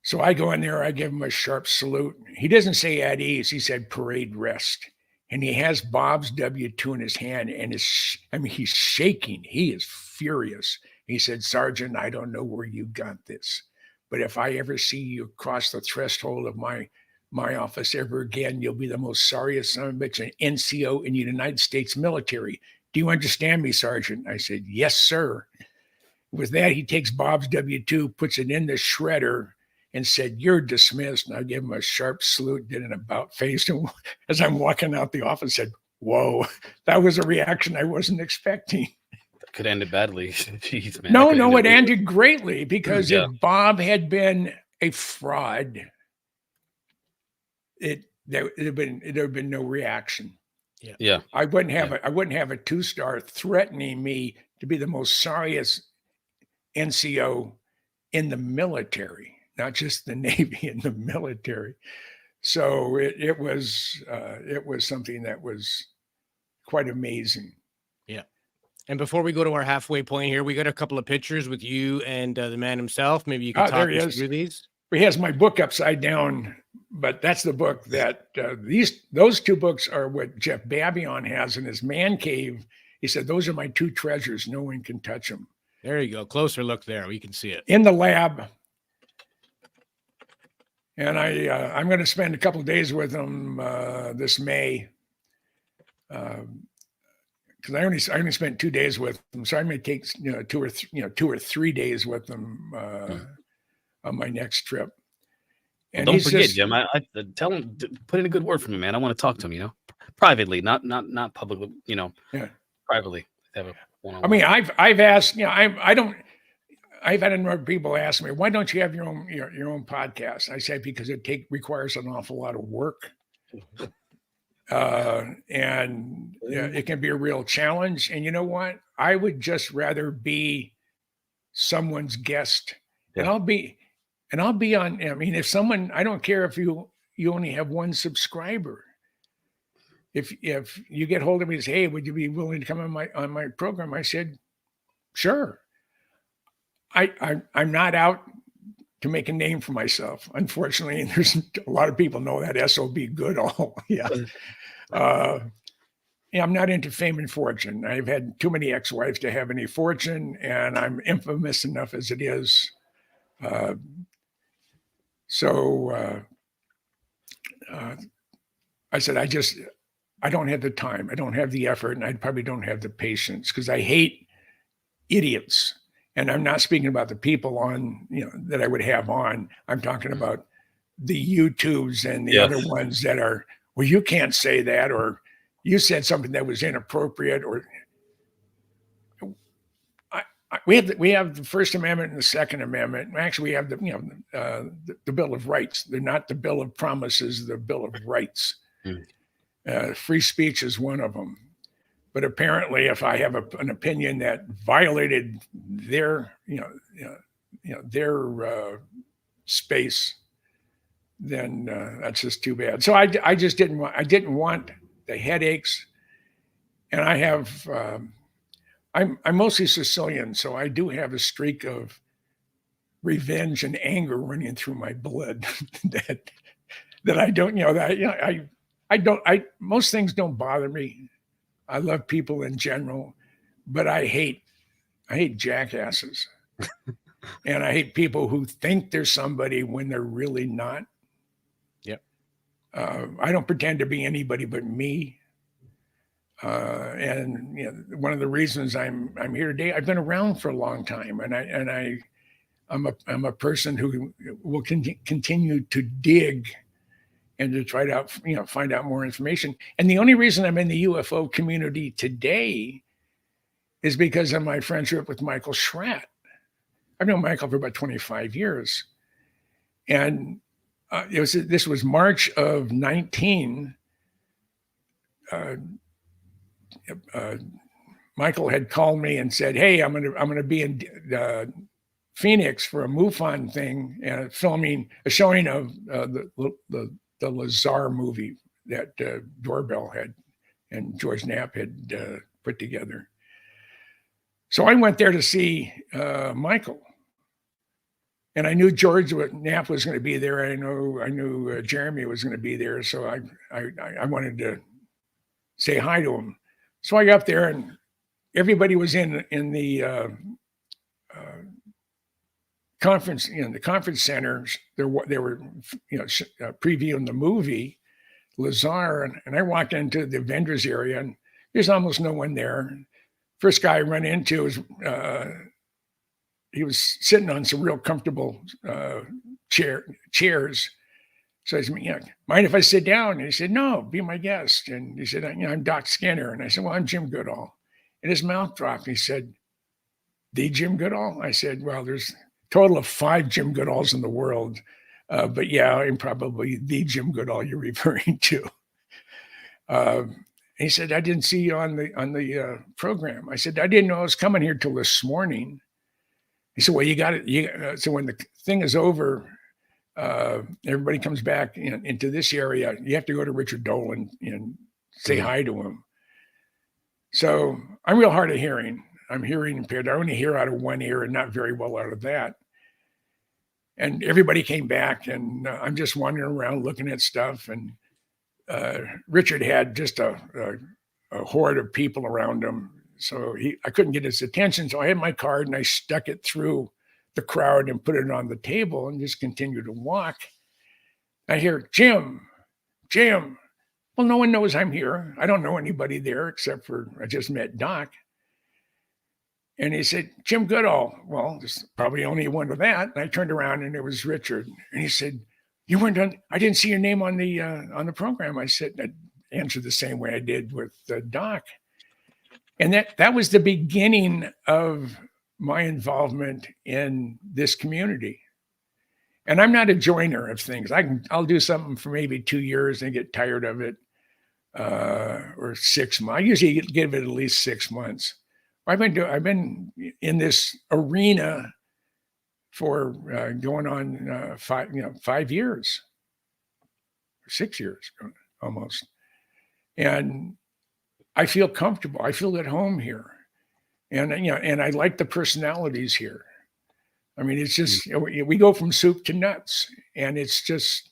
So I go in there, I give him a sharp salute. He doesn't say at ease, he said parade rest. And he has Bob's W-2 in his hand, and he's shaking. He is furious. He said, "Sergeant, I don't know where you got this, but if I ever see you cross the threshold of my office ever again, you'll be the most sorriest son of a bitch, an NCO in the United States military. Do you understand me, Sergeant?" I said, "Yes, sir." With that, he takes Bob's W-2, puts it in the shredder, and said, "You're dismissed." And I gave him a sharp salute, did an about face. And as I'm walking out the office, said, "Whoa, that was a reaction I wasn't expecting." That could end it badly. Jeez, man. No, it ended greatly, because Yeah. if Bob had been a fraud, there'd have been no reaction. Yeah. I wouldn't have a 2-star threatening me to be the most sorriest NCO in the military, not just the Navy, in the military. So it was something that was quite amazing. Yeah. And before we go to our halfway point here, we got a couple of pictures with you and the man himself. Maybe you can talk There he us is. through these. He has my book upside down, but that's the book that those 2 books are what Jeff Babion has in his man cave. He said, "Those are my 2 treasures. No one can touch them." There you go. Closer look there. We can see it. In the lab. And I'm going to spend a couple of days with him this May, because I only spent 2 days with him, so I may take 2 or 3 days with him on my next trip. And don't forget, Jim. I tell him, put in a good word for me, man. I want to talk to him, privately, not publicly, privately. Have a one-on-one. I mean, I've asked, I've had a number of people ask me, "Why don't you have your own podcast?" I said, "Because it requires an awful lot of work, and it can be a real challenge. And you know what? I would just rather be someone's guest, and I'll be on. I mean, if someone, I don't care if you only have 1 subscriber. If you get hold of me and say, 'Hey, would you be willing to come on my program?' I said, sure. I'm not out to make a name for myself, unfortunately. And there's a lot of people know that SOB Goodall. Yeah. I'm not into fame and fortune. I've had too many ex-wives to have any fortune, and I'm infamous enough as it is. I said, I don't have the time. I don't have the effort, and I probably don't have the patience, because I hate idiots. And I'm not speaking about the people on, that I would have on. I'm talking about the YouTubes and the other ones that are, well, you can't say that, or you said something that was inappropriate, or we have the First Amendment and the Second Amendment. Actually, we have the Bill of Rights. They're not the Bill of Promises, the Bill of Rights. Free speech is one of them. But apparently, if I have an opinion that violated their, their space, then that's just too bad. So I just didn't want the headaches, and I have. I'm mostly Sicilian, so I do have a streak of revenge and anger running through my blood that I don't, most things don't bother me. I love people in general, but I hate jackasses. And I hate people who think they're somebody when they're really not. Yep. I don't pretend to be anybody but me. And one of the reasons I'm here today, I've been around for a long time, and I'm a person who will continue to dig and to try to find out more information. And the only reason I'm in the UFO community today is because of my friendship with Michael Schratt. I've known Michael for about 25 years, and this was March of 19. Michael had called me and said, "Hey, I'm gonna be in Phoenix for a MUFON thing, filming a showing of the Lazar movie that Doorbell had and George Knapp had put together." So I went there to see Michael, and I knew George Knapp was going to be there. I knew Jeremy was going to be there, so I wanted to say hi to him. So I got there, and everybody was in the conference, the conference center. They were previewing the movie Lazar, and I walked into the vendors area, and there's almost no one there. First guy I run into was he was sitting on some real comfortable chairs. So I said, mind if I sit down? And he said, no, be my guest. And he said, I'm Doc Skinner. And I said, well, I'm Jim Goodall. And his mouth dropped. He said, the Jim Goodall? I said, well, there's a total of 5 Jim Goodalls in the world. But yeah, I'm probably the Jim Goodall you're referring to. He said, I didn't see you on the program. I said, I didn't know I was coming here till this morning. He said, well, you got it. So when the thing is over, everybody comes back into this area. You have to go to Richard Dolan and say hi to him. So I'm real hard of hearing. I'm hearing impaired. I only hear out of one ear and not very well out of that. And everybody came back, and I'm just wandering around looking at stuff. And Richard had just a horde of people around him. So I couldn't get his attention. So I had my card and I stuck it through the crowd and put it on the table and just continued to walk. I hear, Jim. Well, no one knows I'm here. I don't know anybody there except for I just met Doc. And he said, Jim Goodall. Well, there's probably only one of that. And I turned around and it was Richard. And he said, you weren't on, I didn't see your name on the program. I said, I answered the same way I did with Doc. And that was the beginning of my involvement in this community. And I'm not a joiner of things. I'll do something for maybe 2 years and get tired of it, or 6 months. I usually give it at least 6 months. I've been in this arena for going on 5 years, 6 years almost, and I feel comfortable. I feel at home here, and I like the personalities here. I mean, it's just we go from soup to nuts, and it's just.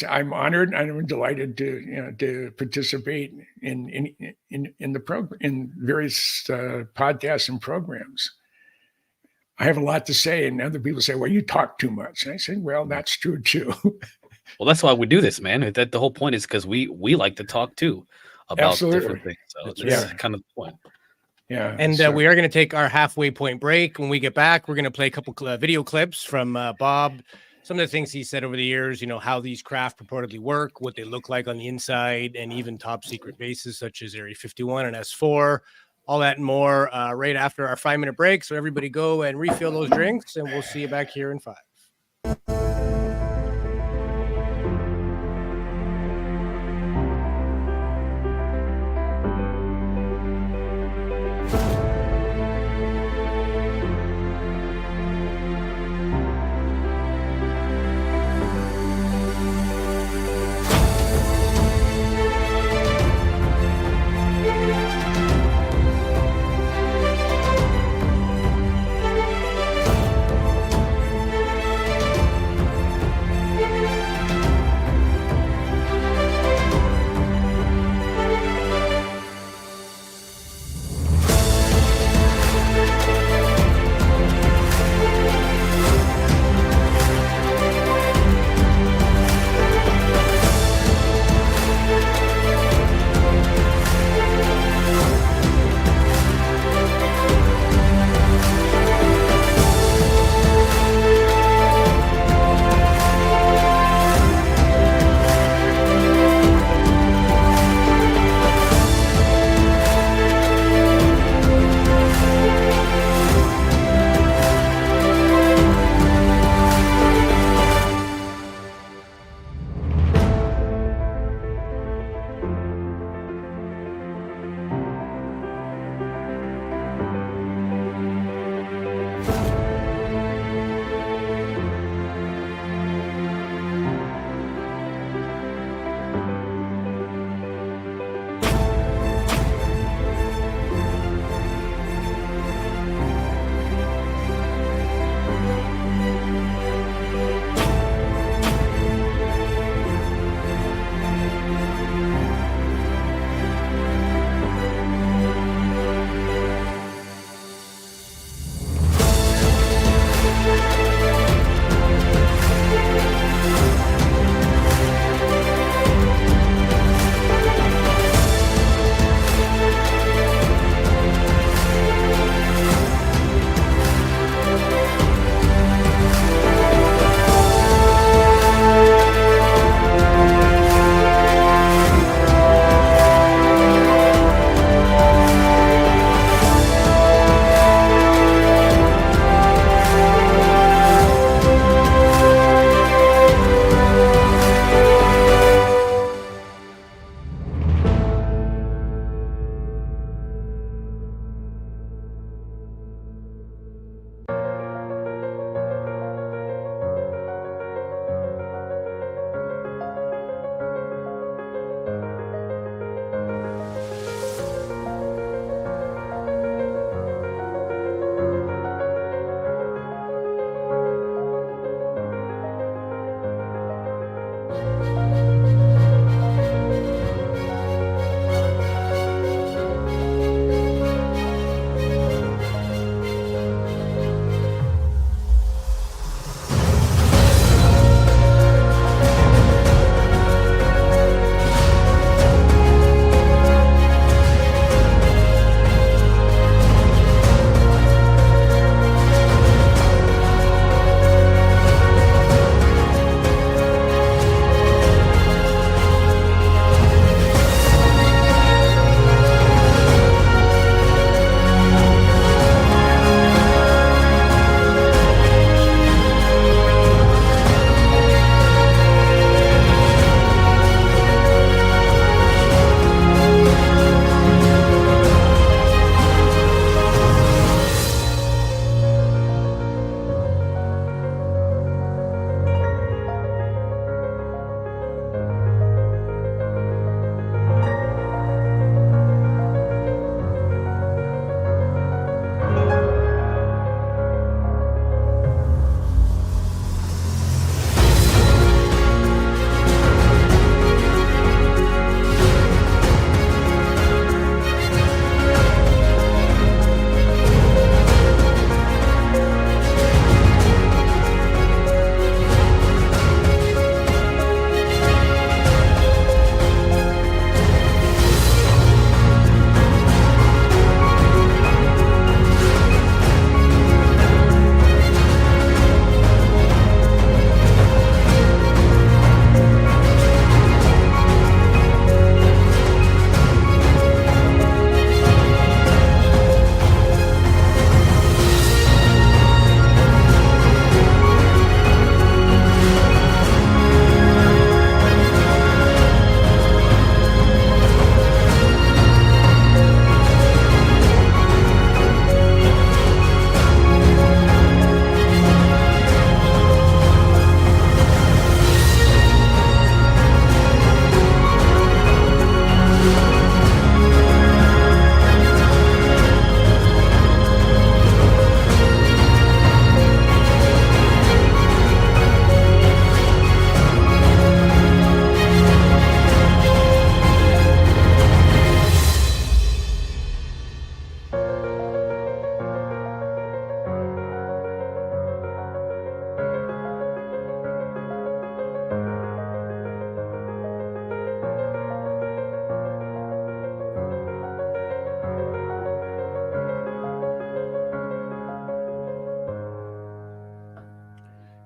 I'm honored and I'm delighted to participate in the program, in various podcasts and programs. I have a lot to say, and other people say, "Well, you talk too much." And I said, "Well, that's true too." Well, that's why we do this, man. That the whole point is because we like to talk too about different things. So that's kind of the point. Yeah, and we are going to take our halfway point break. When we get back, we're going to play a couple video clips from Bob. Some of the things he said over the years, how these craft purportedly work, what they look like on the inside, and even top secret bases such as Area 51 and S4, all that and more right after our 5-minute break. So everybody go and refill those drinks, and we'll see you back here in 5.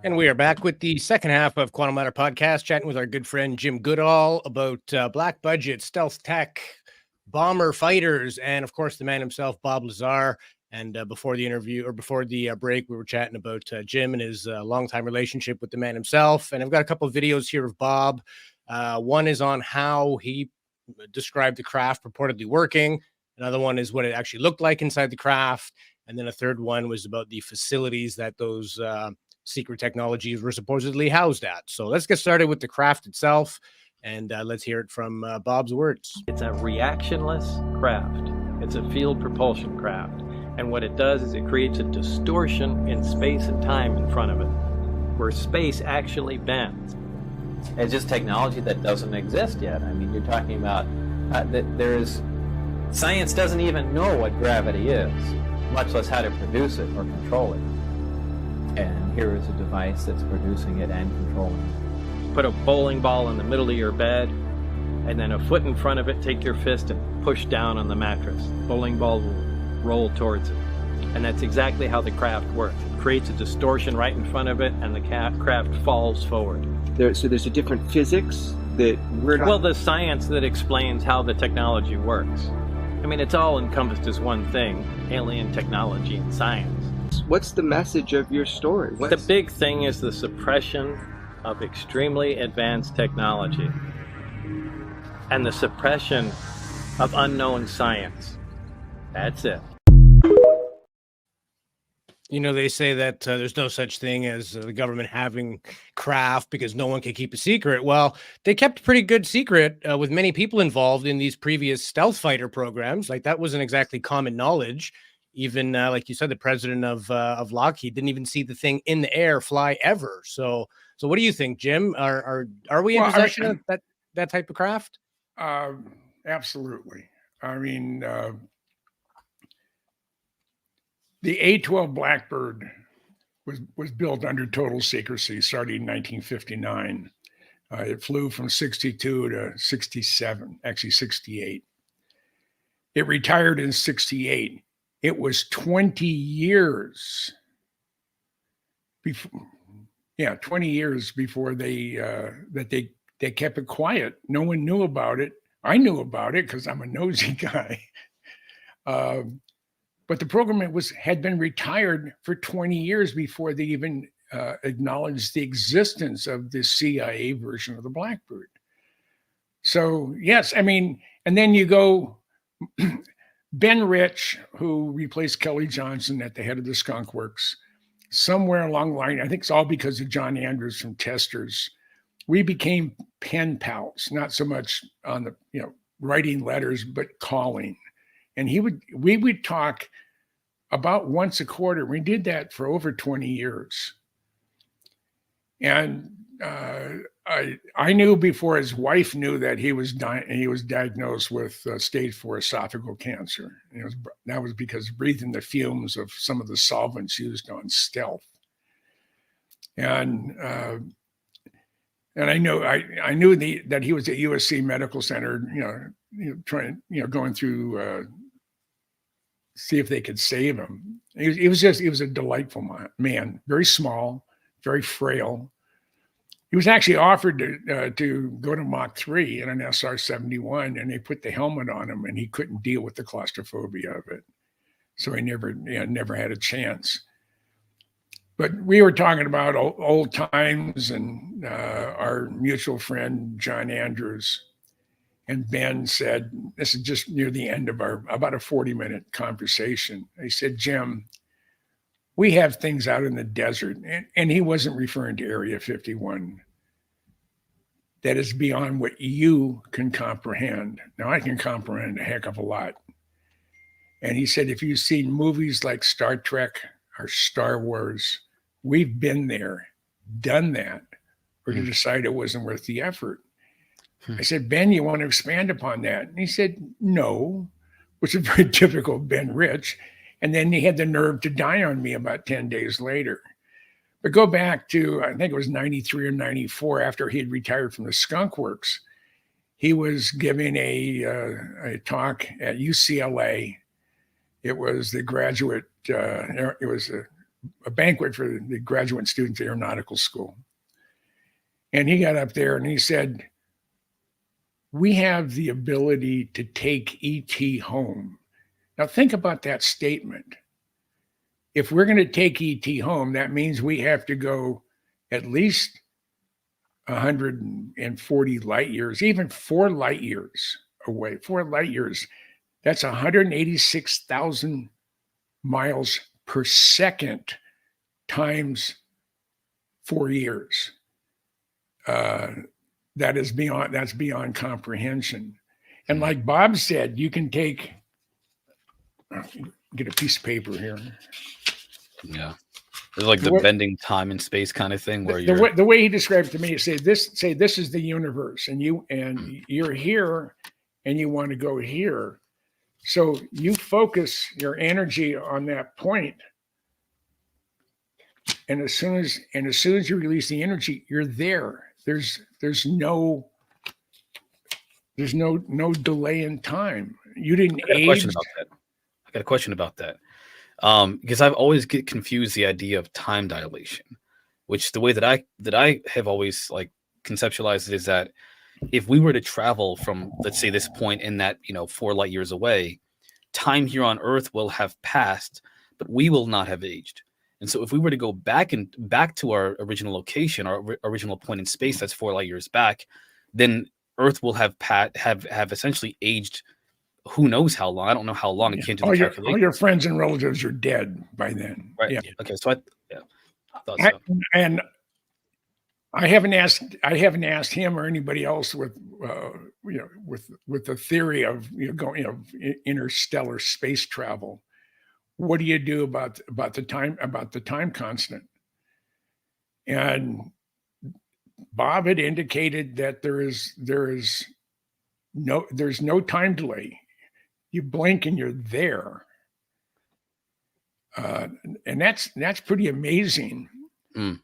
And we are back with the second half of Quantum Matter Podcast, chatting with our good friend Jim Goodall about black budget, stealth tech, bomber fighters, and of course the man himself, Bob Lazar. And before the interview or before the break, we were chatting about Jim and his longtime relationship with the man himself. And I've got a couple of videos here of Bob. One is on how he described the craft purportedly working. Another one is what it actually looked like inside the craft. And then a third one was about the facilities that those secret technologies were supposedly housed at. So let's get started with the craft itself, and let's hear it from Bob's words. It's a reactionless craft. It's a field propulsion craft. And what it does is it creates a distortion in space and time in front of it, where space actually bends. It's just technology that doesn't exist yet. I mean, you're talking about science doesn't even know what gravity is, much less how to produce it or control it. And here is a device that's producing it and controlling it. Put a bowling ball in the middle of your bed, and then a foot in front of it, take your fist and push down on the mattress. The bowling ball will roll towards it. And that's exactly how the craft works. It creates a distortion right in front of it, and the craft falls forward. So there's a different physics that we're not... Well, the science that explains how the technology works. I mean, it's all encompassed as one thing, alien technology and science. What's the message of your story? The big thing is the suppression of extremely advanced technology and the suppression of unknown science. That's it. You know, they say that there's no such thing as the government having craft because no one can keep a secret. Well, they kept a pretty good secret with many people involved in these previous stealth fighter programs. Like, that wasn't exactly common knowledge. Even like you said, the president of Lockheed didn't even see the thing in the air fly ever. So what do you think, Jim? Are we in possession of that type of craft? Absolutely. I mean, the A-12 Blackbird was built under total secrecy, starting in 1959. It flew from 62 to 67, actually 68. It retired in 68. It was 20 years before, 20 years before they kept it quiet. No one knew about it. I knew about it because I'm a nosy guy. But the program had been retired for 20 years before they even acknowledged the existence of the CIA version of the Blackbird. So yes, I mean, and then you go. Ben Rich, who replaced Kelly Johnson at the head of the Skunk Works, somewhere along the line, I think it's all because of John Andrews from Testers, we became pen pals, not so much on the, writing letters, but calling. And we would talk about once a quarter. We did that for over 20 years. And I knew before his wife knew that he was dying. He was diagnosed with stage 4 esophageal cancer. That was because breathing the fumes of some of the solvents used on stealth. And I knew that he was at USC Medical Center, going through see if they could save him. He was a delightful man, very small, very frail. He was actually offered to go to Mach 3 in an SR-71, and they put the helmet on him, and he couldn't deal with the claustrophobia of it. So he never had a chance. But we were talking about old times and our mutual friend, John Andrews. And Ben said, this is just near the end of about a 40-minute conversation. He said, Jim, we have things out in the desert, and he wasn't referring to Area 51, that is beyond what you can comprehend. Now, I can comprehend a heck of a lot. And he said, if you've seen movies like Star Trek or Star Wars, we've been there, done that, or to decide it wasn't worth the effort. I said, Ben, you want to expand upon that? And he said, no, which is very typical of Ben Rich. And then he had the nerve to die on me about 10 days later. But go back to, I think it was 93 or 94, after he had retired from the Skunk Works, he was giving a talk at UCLA. It was the graduate, it was a banquet for the graduate students at aeronautical school. And he got up there and he said, "We have the ability to take ET home." Now think about that statement. If we're going to take ET home, that means we have to go at least 140 light years, even 4 light years away. 4 light years, that's 186,000 miles per second times 4 years. That's beyond comprehension. And like Bob said, you can take, get a piece of paper here. Yeah. It's like the bending time and space kind of thing where the way he described it to me, say this is the universe, and you're here and you want to go here. So you focus your energy on that point. And as soon as you release the energy, you're there. There's no delay in time. You didn't age. I got a question about that. Because I've always get confused the idea of time dilation, which the way that I have always like conceptualized it is that if we were to travel from, let's say, this point in that 4 light years away, time here on Earth will have passed, but we will not have aged. And so if we were to go back to our original location, our original point in space, that's 4 light years back, then Earth will have essentially aged. Who knows how long? I don't know how long. It can't do the calculation. All your friends and relatives are dead by then. Right. Yeah. Okay. So I thought so. And I haven't asked him or anybody else with the theory of interstellar space travel. What do you do about the time constant? And Bob had indicated that there's no time delay. You blink and you're there, and that's pretty amazing. Mm.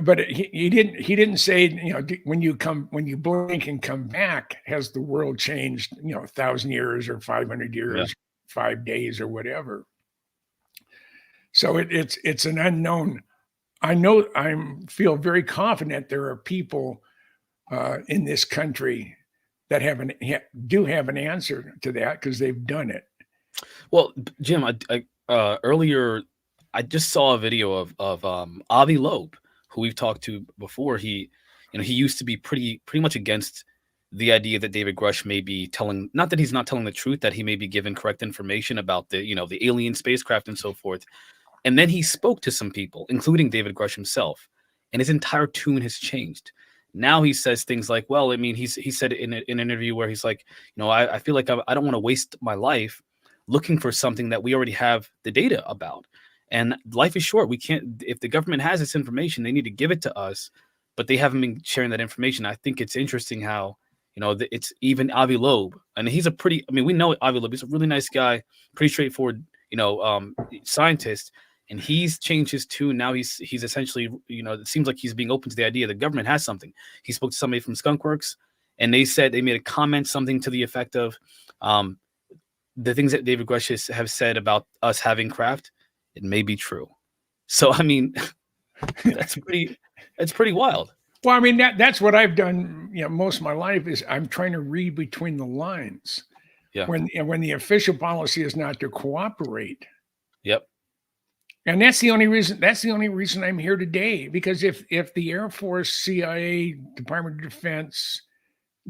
But he didn't say when you blink and come back, has the world changed 1,000 years or 500 years, 5 days or whatever. So it's an unknown. I feel very confident there are people in this country that do have an answer to that because they've done it. Well, Jim, I earlier I just saw a video of Avi Loeb, who we've talked to before. He used to be pretty much against the idea that David Grush may be telling, not that he's not telling the truth, that he may be given correct information about the alien spacecraft and so forth. And then he spoke to some people, including David Grush himself, and his entire tune has changed. Now he says things like, well, I mean, he said in an interview where he's like, I feel like I don't want to waste my life looking for something that we already have the data about. And life is short. We can't, if the government has this information, they need to give it to us, but they haven't been sharing that information. I think it's interesting how, it's even Avi Loeb, and he's we know Avi Loeb, he's a really nice guy, pretty straightforward, scientist. And he's changed his tune. Now he's essentially, it seems like he's being open to the idea the government has something. He spoke to somebody from Skunkworks, and they made a comment, something to the effect of the things that David Grush have said about us having craft. It may be true. So, I mean, that's pretty wild. Well, I mean, that's what I've done, most of my life is I'm trying to read between the lines. Yeah. When the official policy is not to cooperate. Yep. And that's the only reason I'm here today, because if the Air Force, CIA, Department of Defense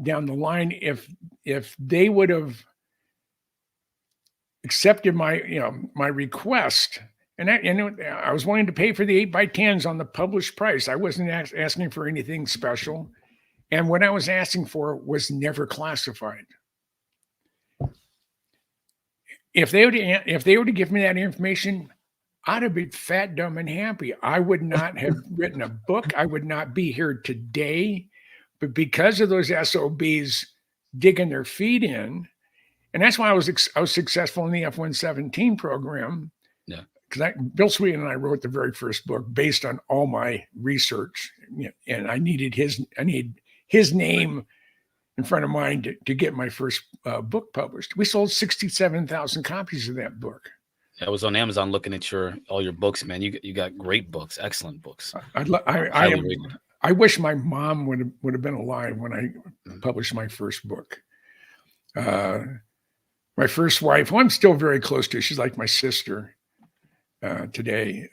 down the line, if they would have accepted my request, and I was willing to pay for the 8x10s on the published price. I wasn't asking for anything special. And what I was asking for was never classified. If they were to give me that information, I'd have been fat, dumb, and happy. I would not have written a book. I would not be here today. But because of those SOBs digging their feet in, and that's why I was successful in the F-117 program. Yeah. Because Bill Sweeten and I wrote the very first book based on all my research, and I needed his name in front of mine to get my first book published. We sold 67,000 copies of that book. I was on Amazon looking at all your books, man. You got great books, excellent books. I wish my mom would have been alive when I published my first book. My first wife, who I'm still very close to, she's like my sister today.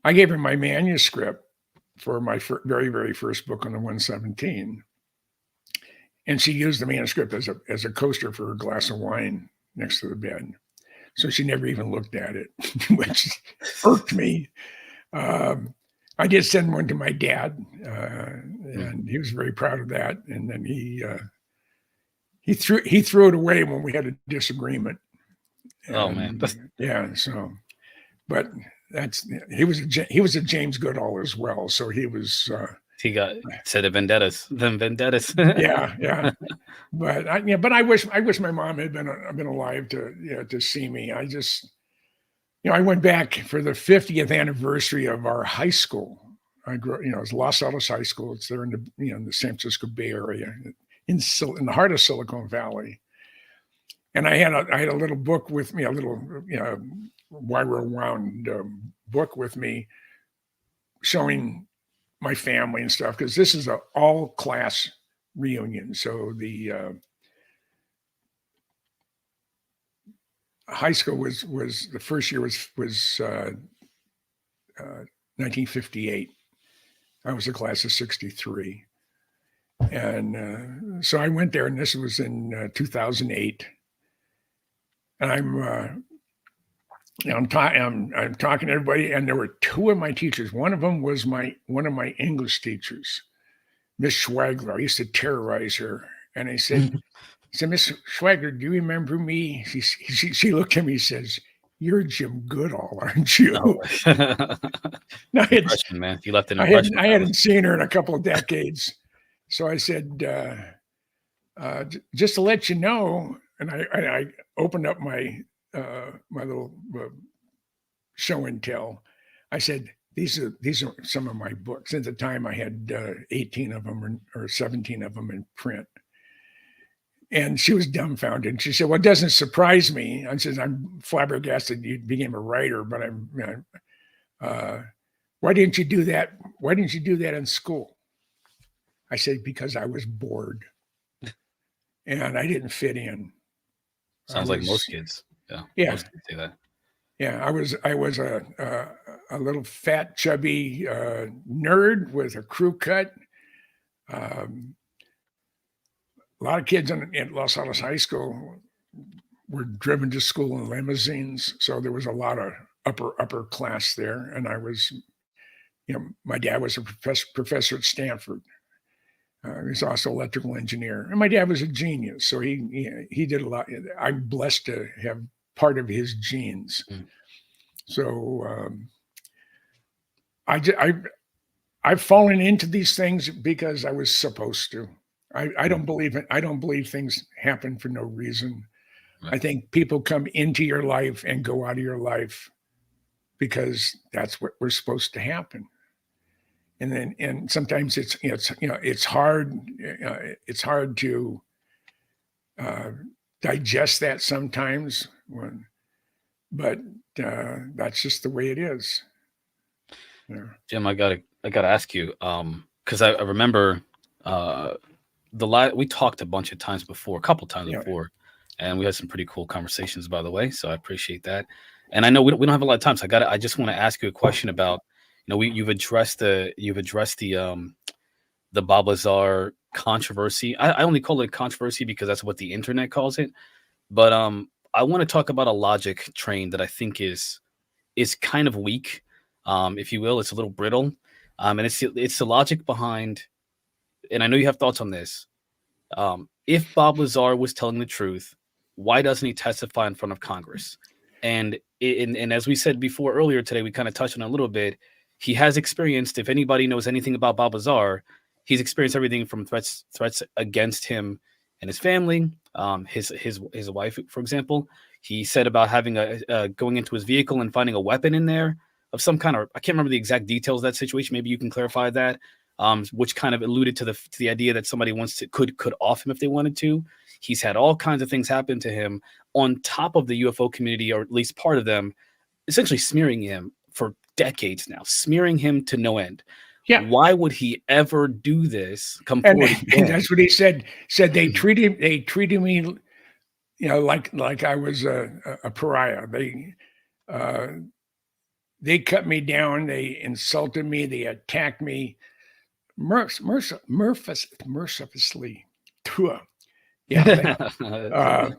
I gave her my manuscript for my very, very first book on the 117. And she used the manuscript as a coaster for her glass of wine next to the bed. So she never even looked at it, which irked me. I did send one to my dad, and he was very proud of that. And then he threw it away when we had a disagreement. Oh man, yeah. So, but he was a James Goodall as well. So he was. He got said of vendettas. Yeah. But I wish my mom had been alive to see me. I just, I went back for the 50th anniversary of our high school. I grew, it's Los Altos High School. It's there in the San Francisco Bay Area, in the heart of Silicon Valley. And I had a little book with me, a little wire wound book with me, showing my family and stuff, because this is an all class reunion. So the high school was the first year was 1958. I was a class of 63. And so I went there, and this was in 2008. And I'm talking to everybody, and there were two of my teachers. One of them was one of my English teachers, Miss Schwagler. I used to terrorize her, and I said, Miss Schwagler, do you remember me? She looked at me and says, "You're Jim Goodall, aren't you?" No, man. You left an impression. I hadn't seen her in a couple of decades, so I said, just to let you know, and I opened up my little show and tell. I said, these are some of my books. At the time, I had 18 of them or 17 of them in print. And she was dumbfounded. She said, "Well, it doesn't surprise me." I said, "I'm flabbergasted you became a writer, but why didn't you do that? Why didn't you do that in school?" I said, "Because I was bored and I didn't fit in." Sounds like most kids. Yeah. Most kids say that. Yeah, I was a little fat, chubby nerd with a crew cut. A lot of kids at Los Altos High School were driven to school in limousines, so there was a lot of upper class there. And I was, my dad was a professor at Stanford. He was also an electrical engineer, and my dad was a genius, so he did a lot. I'm blessed to have part of his genes. So I've fallen into these things because I was supposed to. I don't believe it. I don't believe things happen for no reason. Right. I think people come into your life and go out of your life because that's what we're supposed to happen. And sometimes it's hard. It's hard to digest that sometimes. But that's just the way it is. Yeah. Jim, I gotta ask you, because I remember we talked a bunch of times before, a couple times before, and we had some pretty cool conversations, by the way. So I appreciate that. And I know we don't have a lot of time, so I just want to ask you a question about, you've addressed the Bob Lazar controversy. I only call it controversy because that's what the internet calls it. But I want to talk about a logic train that I think is kind of weak, if you will. It's a little brittle, and it's the logic behind. And I know you have thoughts on this. If Bob Lazar was telling the truth, why doesn't he testify in front of Congress? And as we said before earlier today, we kind of touched on it a little bit. He has experienced, if anybody knows anything about Bob Lazar, he's experienced everything from threats against him and his family, his wife, for example. He said about having going into his vehicle and finding a weapon in there of some kind, or I can't remember the exact details of that situation. Maybe you can clarify that. Which kind of alluded to the idea that somebody could off him if they wanted to. He's had all kinds of things happen to him on top of the UFO community, or at least part of them, essentially smearing him for decades now, smearing him to no end. Yeah. Why would he ever do this? Come And, forward and again? that's what he said. Said they treated me, you know, like I was a pariah. They cut me down. They insulted me. They attacked me mercilessly. Yeah.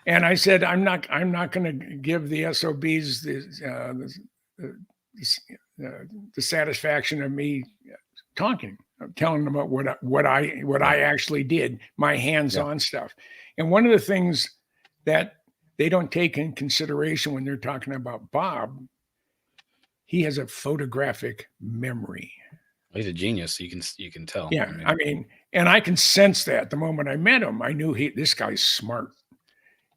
And I said, I'm not going to give the SOBs the satisfaction of me talking. I'm telling them about what I actually did, my hands-on stuff. And one of the things that they don't take in consideration when they're talking about Bob, he has a photographic memory. He's a genius. You can tell. Yeah, I mean, and I can sense that the moment I met him. I knew this guy's smart.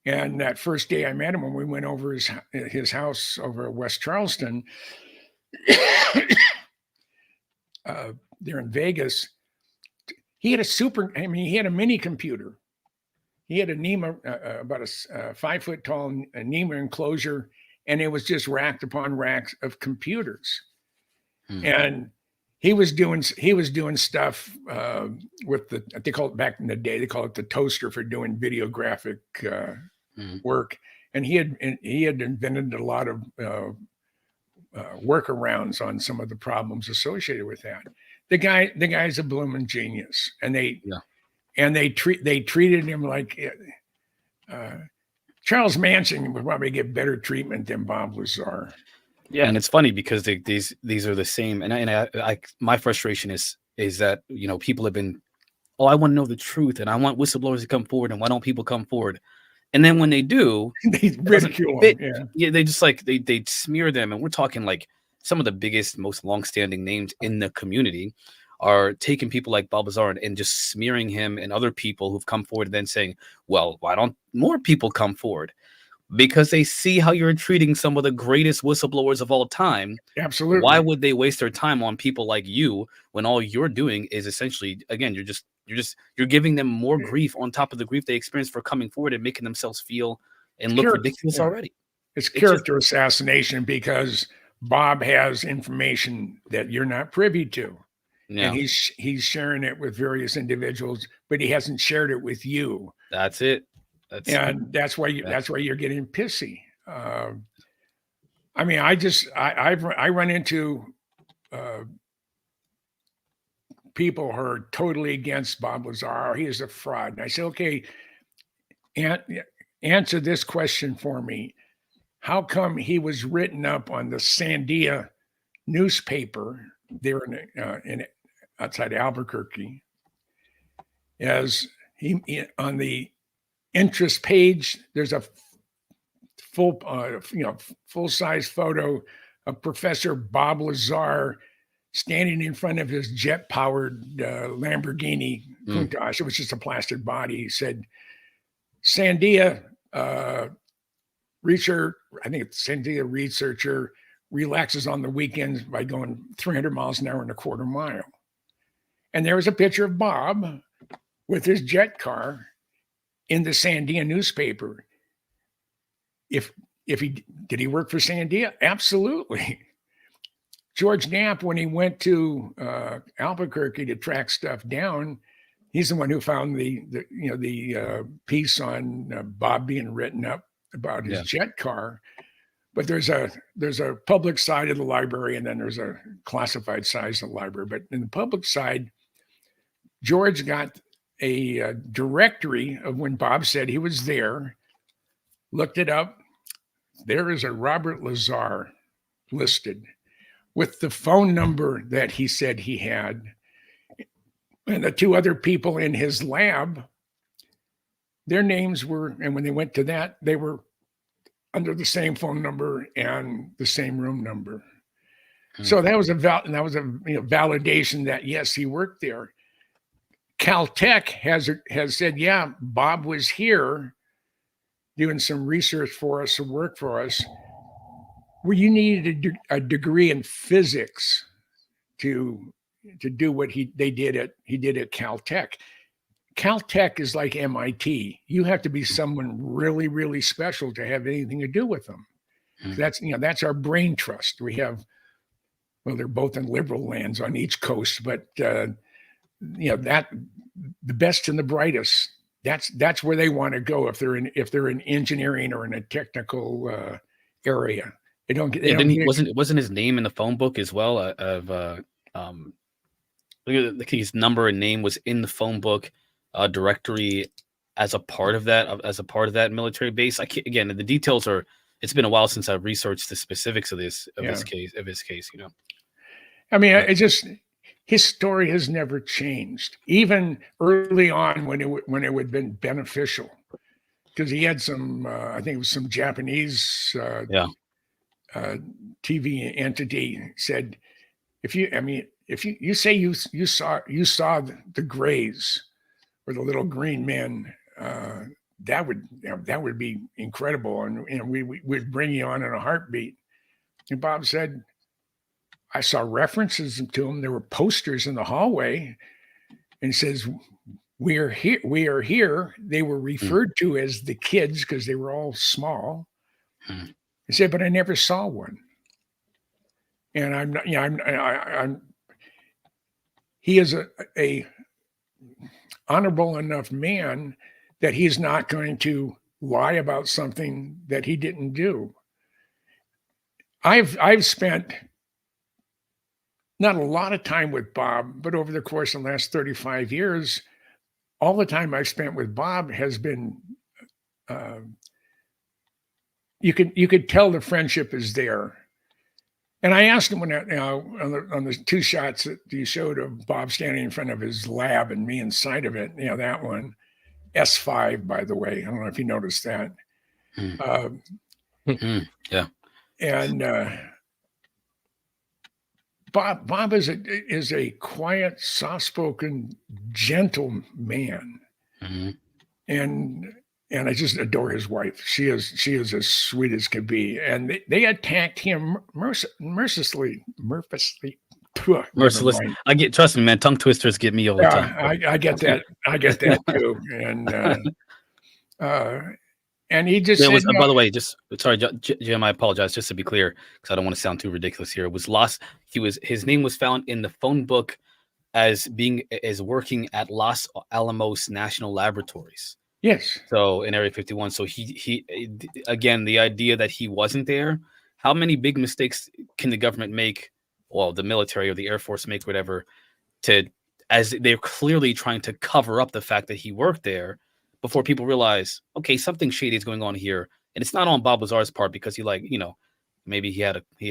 And that first day I met him, when we went over his house over at West Charleston, there in Vegas, he had he had a mini computer. He had a NEMA, about a 5 foot tall NEMA enclosure, and it was just racked upon racks of computers. And he was doing stuff with they call it, back in the day, they call it the toaster for doing videographic work. And he had invented a lot of workarounds on some of the problems associated with that. The guy's a blooming genius, and they treated him like Charles Manson would probably get better treatment than Bob Lazar. Yeah, and it's funny because these are the same. And I my frustration is that, you know, people have been, oh, I want to know the truth, and I want whistleblowers to come forward, and why don't people come forward? And then when they do, they ridicule them. Yeah, they just like they smear them, and we're talking like some of the biggest, most longstanding names in the community are taking people like Bob Lazar and just smearing him and other people who've come forward, and then saying, well, why don't more people come forward? Because they see how you're treating some of the greatest whistleblowers of all time. Absolutely. Why would they waste their time on people like you when all you're doing is essentially, again, you're giving them more grief on top of the grief they experienced for coming forward and making themselves feel and look ridiculous already. It's character assassination, because Bob has information that you're not privy to. Yeah. And he's sharing it with various individuals, but he hasn't shared it with you. That's it. That's why you're getting pissy. I mean, I run into people who are totally against Bob Lazar. He is a fraud. And I say, okay, answer this question for me. How come he was written up on the Sandia newspaper there in outside Albuquerque, as he on the interest page, there's a full-size photo of Professor Bob Lazar standing in front of his jet-powered Lamborghini Countach. It was just a plastic body. He said, Sandia researcher relaxes on the weekends by going 300 miles an hour and a quarter mile. And there was a picture of Bob with his jet car in the Sandia newspaper. Did he work for Sandia? Absolutely. George Knapp, when he went to Albuquerque to track stuff down, he's the one who found the piece on Bob being written up about his jet car. But there's a public side of the library, and then there's a classified side of the library. But in the public side, George got a directory of when Bob said he was there, looked it up. There is a Robert Lazar listed with the phone number that he said he had. And the two other people in his lab, their names were, and when they went to that, they were under the same phone number and the same room number. So that was a validation that, yes, he worked there. Caltech has said, yeah, Bob was here doing some research for us, some work for us, where you needed a degree in physics to do what he did at Caltech. Caltech is like MIT. You have to be someone really, really special to have anything to do with them. That's our brain trust. We have, well, they're both in liberal lands on each coast, but that the best and the brightest, that's where they want to go if they're in engineering or in a technical area. They don't get. Wasn't his name in the phone book as well? His number and name was in the phone book directory as a part of that military base. Again, the details are. It's been a while since I've researched the specifics of his case. I mean, his story has never changed, even early on when it would have been beneficial, because he had some, I think it was some Japanese TV entity said, if you say you saw the Greys or the little green men, that would be incredible, and we'd bring you on in a heartbeat. And Bob said, I saw references to them. There were posters in the hallway, and says, "We are here. We are here." They were referred to as the kids because they were all small. He said, "But I never saw one." And I'm not. I'm. He is a honorable enough man that he's not going to lie about something that he didn't do. I've spent not a lot of time with Bob, but over the course of the last 35 years, all the time I've spent with Bob has been, you could tell the friendship is there. And I asked him on the two shots that you showed of Bob standing in front of his lab and me inside of it, that one, S5, by the way. I don't know if you noticed that. Yeah. And Bob is a quiet, soft-spoken, gentle man, and I just adore his wife. She is as sweet as can be. And they attacked him mercilessly. Merciless. Trust me, man. Tongue twisters get me all the time. I get that. I get that too. And he just said, by the way, sorry, Jim, I apologize. Just to be clear, because I don't want to sound too ridiculous here. It was lost. His name was found in the phone book as working at Los Alamos National Laboratories. Yes. So in Area 51. So he again, the idea that he wasn't there. How many big mistakes can the government make? Well, the military or the Air Force make, whatever, as they're clearly trying to cover up the fact that he worked there before people realize, okay, something shady is going on here. And it's not on Bob Lazar's part because maybe he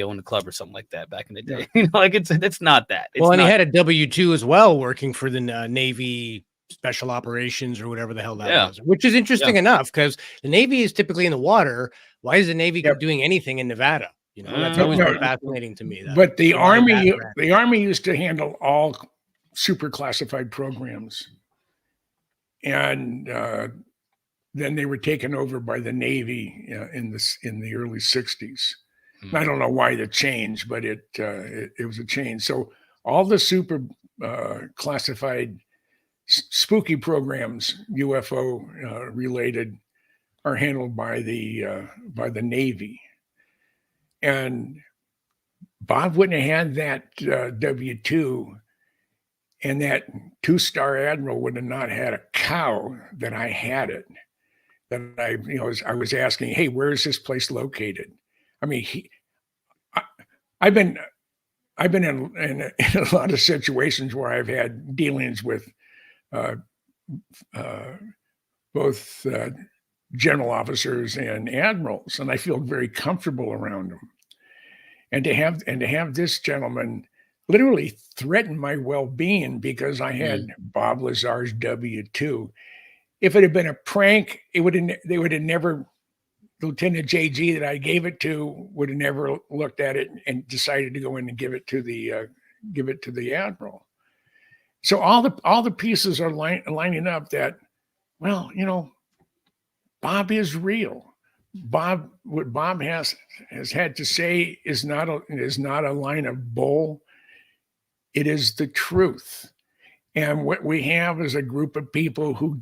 owned a club or something like that back in the day. It's not that. He had a W-2 as well, working for the Navy Special Operations or whatever the hell that was, which is interesting enough because the Navy is typically in the water. Why is the Navy doing anything in Nevada? That's always been fascinating to me. But the Army used to handle all super classified programs. And then they were taken over by the Navy in the early 60s. I don't know why the change, but it was a change. So all the super classified spooky programs, UFO related, are handled by the Navy. And Bob wouldn't have had that W-2. And that two-star admiral would have not had a cow that I had it. That I was asking, hey, where is this place located? I mean, I've been in a lot of situations where I've had dealings with both general officers and admirals, and I feel very comfortable around them. And to have this gentleman literally threatened my well-being because I had Bob Lazar's W-2. If it had been a prank, they would have never, Lieutenant JG that I gave it to would have never looked at it and decided to go in and give it to the admiral. So all the pieces are lining up that, well, Bob is real. What Bob has had to say is not a line of bull. It is the truth. And what we have is a group of people who,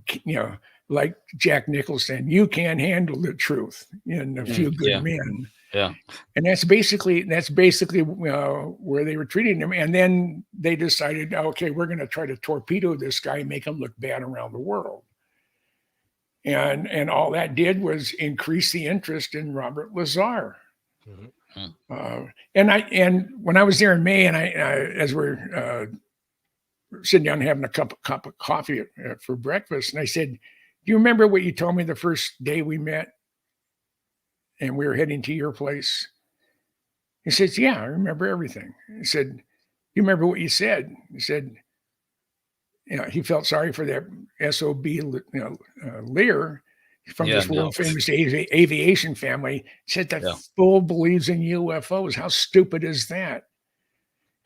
like Jack Nicholson, you can't handle the truth, and a few good men. Yeah. And that's basically where they were treating him. And then they decided, okay, we're going to try to torpedo this guy and make him look bad around the world. And all that did was increase the interest in Robert Lazar. Mm-hmm. And when I was there in May, and I as we're sitting down having a cup of coffee for breakfast, and I said, "Do you remember what you told me the first day we met, and we were heading to your place?" He says, "Yeah, I remember everything." He said, "You remember what you said?" He said, he felt sorry for that SOB, Lear from this world famous aviation family. He said, "That fool believes in UFOs. How stupid is that?"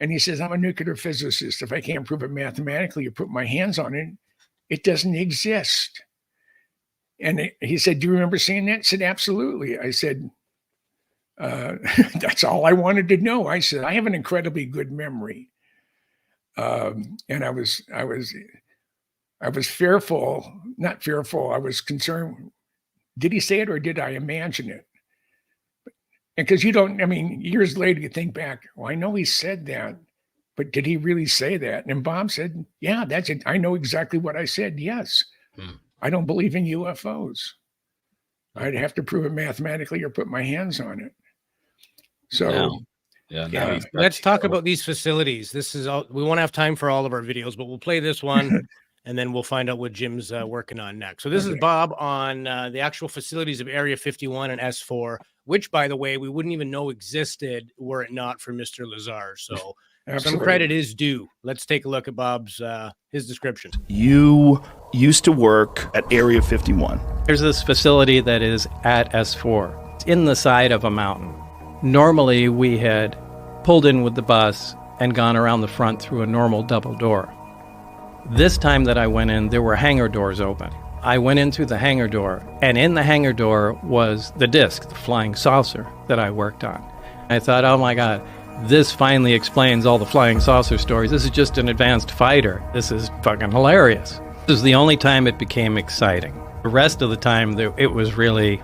And he says, "I'm a nuclear physicist. If I can't prove it mathematically or put my hands on it, it doesn't exist." And he said, "Do you remember saying that?" I said, "Absolutely." I said, "That's all I wanted to know." I said, "I have an incredibly good memory." And I was fearful, not fearful. I was concerned. Did he say it or did I imagine it? And because years later you think back, well, I know he said that, but did he really say that? And Bob said, "Yeah, that's it. I know exactly what I said. Yes, I don't believe in UFOs. I'd have to prove it mathematically or put my hands on it." So. Let's talk about these facilities. This is all, we won't have time for all of our videos, but we'll play this one and then we'll find out what Jim's working on next. So this is Bob on the actual facilities of Area 51 and S4, which, by the way, we wouldn't even know existed were it not for Mr. Lazar. So some credit is due. Let's take a look at Bob's his description. You used to work at Area 51. There's this facility that is at S4. It's in the side of a mountain. Normally, we had pulled in with the bus and gone around the front through a normal double door. This time that I went in, there were hangar doors open. I went in through the hangar door, and in the hangar door was the disc, the flying saucer that I worked on. I thought, oh my God, this finally explains all the flying saucer stories. This is just an advanced fighter. This is fucking hilarious. This is the only time it became exciting. The rest of the time, it was really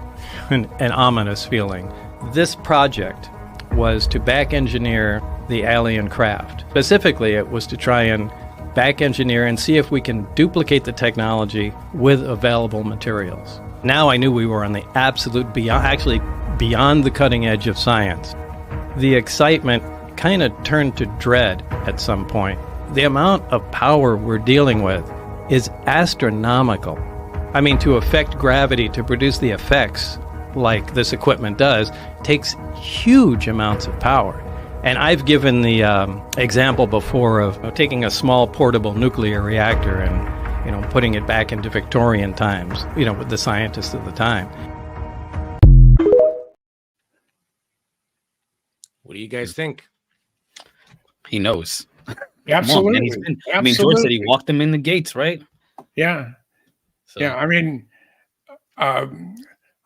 an ominous feeling. This project was to back engineer the alien craft. Specifically, it was to try and back engineer and see if we can duplicate the technology with available materials. Now I knew we were on the absolute beyond the cutting edge of science. The excitement kind of turned to dread at some point. The amount of power we're dealing with is astronomical. I mean, to affect gravity, to produce the effects like this equipment does, takes huge amounts of power. And I've given the example before of taking a small portable nuclear reactor and putting it back into Victorian times, with the scientists at the time. What do you guys think? He knows. Absolutely. George said he walked them in the gates, right? Yeah. So. Yeah.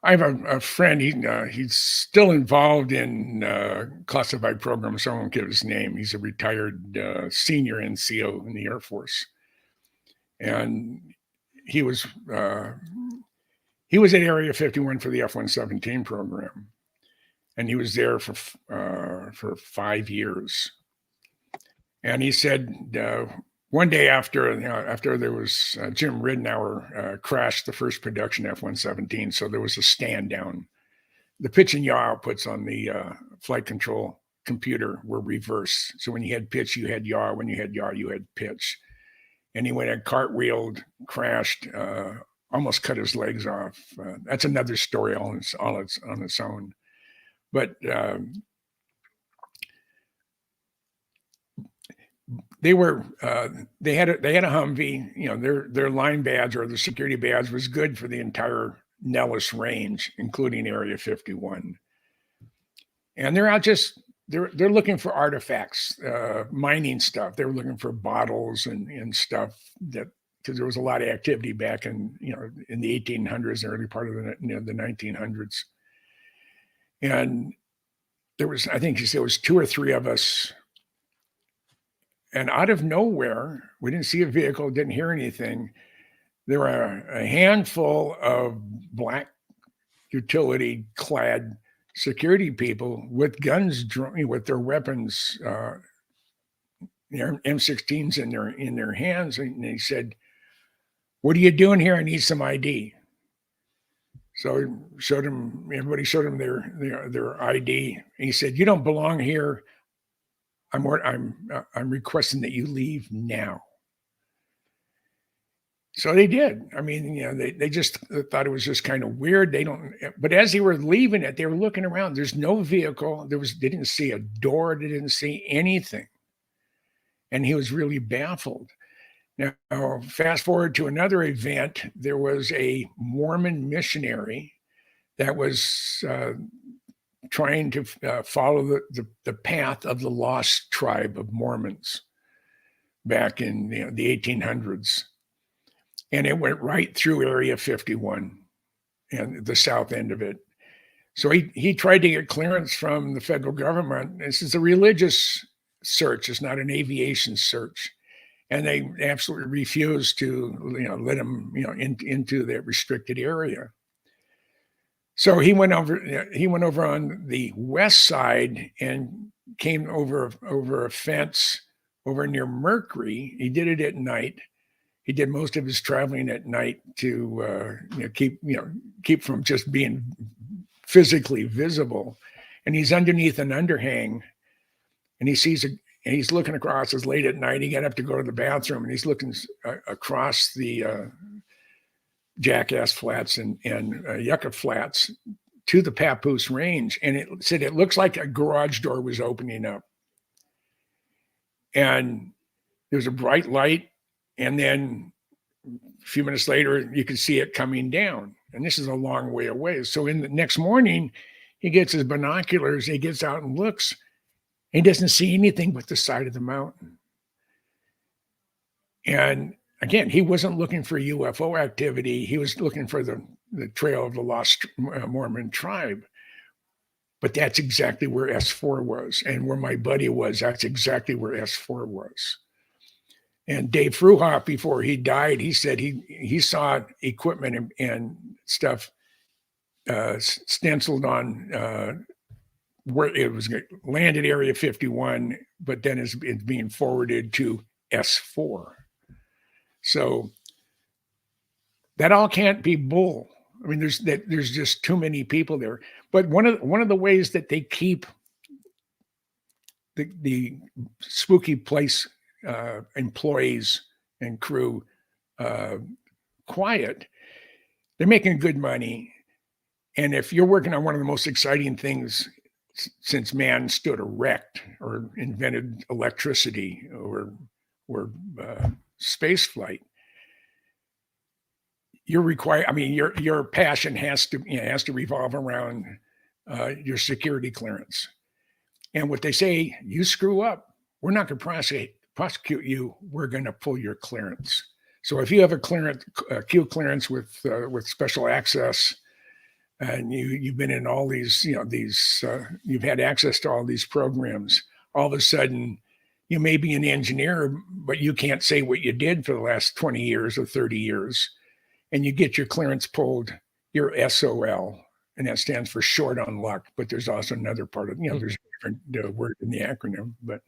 I have a friend. He's still involved in classified programs. I won't give his name. He's a retired senior NCO in the Air Force, and he was at Area 51 for the F-117 program, and he was there for 5 years. And he said one day after there was Jim Ridenour crashed the first production F-117, so there was a stand down. The pitch and yaw outputs on the flight control computer were reversed. So when you had pitch, you had yaw. When you had yaw, you had pitch. And he went and cartwheeled, crashed, almost cut his legs off. That's another story on its own. But they had a Humvee. Their line badge or the security badge was good for the entire Nellis range, including Area 51. And they're out they're looking for artifacts, mining stuff. They were looking for bottles and stuff because there was a lot of activity back in the 1800s, and early part of the 1900s. And there was, I think he said it was 2 or 3 of us And out of nowhere, we didn't see a vehicle, didn't hear anything. There were a handful of black utility clad security people with guns, with their weapons, M16s in their hands. And they said, "What are you doing here? I need some ID." So everybody showed him their ID. And he said, "You don't belong here. I'm requesting that you leave now." So they did. I mean, they just thought it was just kind of weird. But as they were leaving it, they were looking around. There's no vehicle. They didn't see a door. They didn't see anything. And he was really baffled. Now, fast forward to another event. There was a Mormon missionary that was trying to follow the path of the lost tribe of Mormons back in the 1800s. And it went right through Area 51 and the south end of it. So he tried to get clearance from the federal government. This is a religious search. It's not an aviation search. And they absolutely refused to let him into that restricted area. So he went over on the west side and came over a fence over near Mercury. He did it at night. He did most of his traveling at night to keep from just being physically visible. And he's underneath an underhang, and he sees and he's looking across. It's late at night. He got up to go to the bathroom, and he's looking across the Jackass Flats and Yucca Flats to the Papoose Range. And it said it looks like a garage door was opening up. And there's a bright light. And then a few minutes later, you could see it coming down. And this is a long way away. So in the next morning, he gets his binoculars. He gets out and looks. He doesn't see anything but the side of the mountain. And again, he wasn't looking for UFO activity. He was looking for the trail of the lost Mormon tribe. But that's exactly where S4 was. And where my buddy was, that's exactly where S4 was. And Dave Fruhoff, before he died, he said he saw equipment and stuff stenciled on where it was landed Area 51, but then it's being forwarded to S4. So that all can't be bull. I mean, there's just too many people there. But one of the ways that they keep the spooky place employees and crew quiet, they're making good money. And if you're working on one of the most exciting things since man stood erect or invented electricity or space flight, you're required. I mean, your passion has to revolve around your security clearance. And what they say, you screw up, we're not going to prosecute you. We're going to pull your clearance. So if you have a Q clearance with special access, and you've been in all these, you've had access to all these programs, all of a sudden you may be an engineer, but you can't say what you did for the last 20 years or 30 years. And you get your clearance pulled, you're SOL, and that stands for short on luck. But there's also another part of, there's a different word in the acronym, but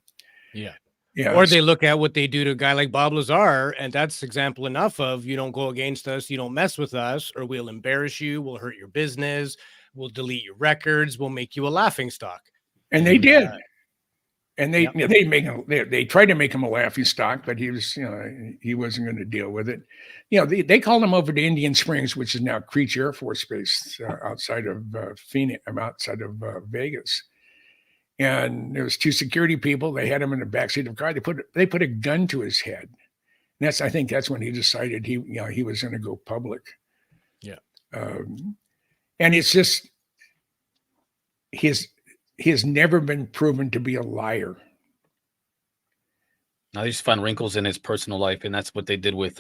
yeah. Yeah. Or they look at what they do to a guy like Bob Lazar, and that's example enough of, you don't go against us, you don't mess with us, or we'll embarrass you, we'll hurt your business, we'll delete your records, we'll make you a laughingstock. And they did. And they tried to make him a laughing stock, but he wasn't going to deal with it. They called him over to Indian Springs, which is now Creech Air Force Base outside of Phoenix, outside of Vegas. And there was two security people. They had him in the backseat of a car. They put a gun to his head. And I think that's when he decided he was going to go public. Yeah. And it's just he has never been proven to be a liar. Now they just find wrinkles in his personal life, and that's what they did with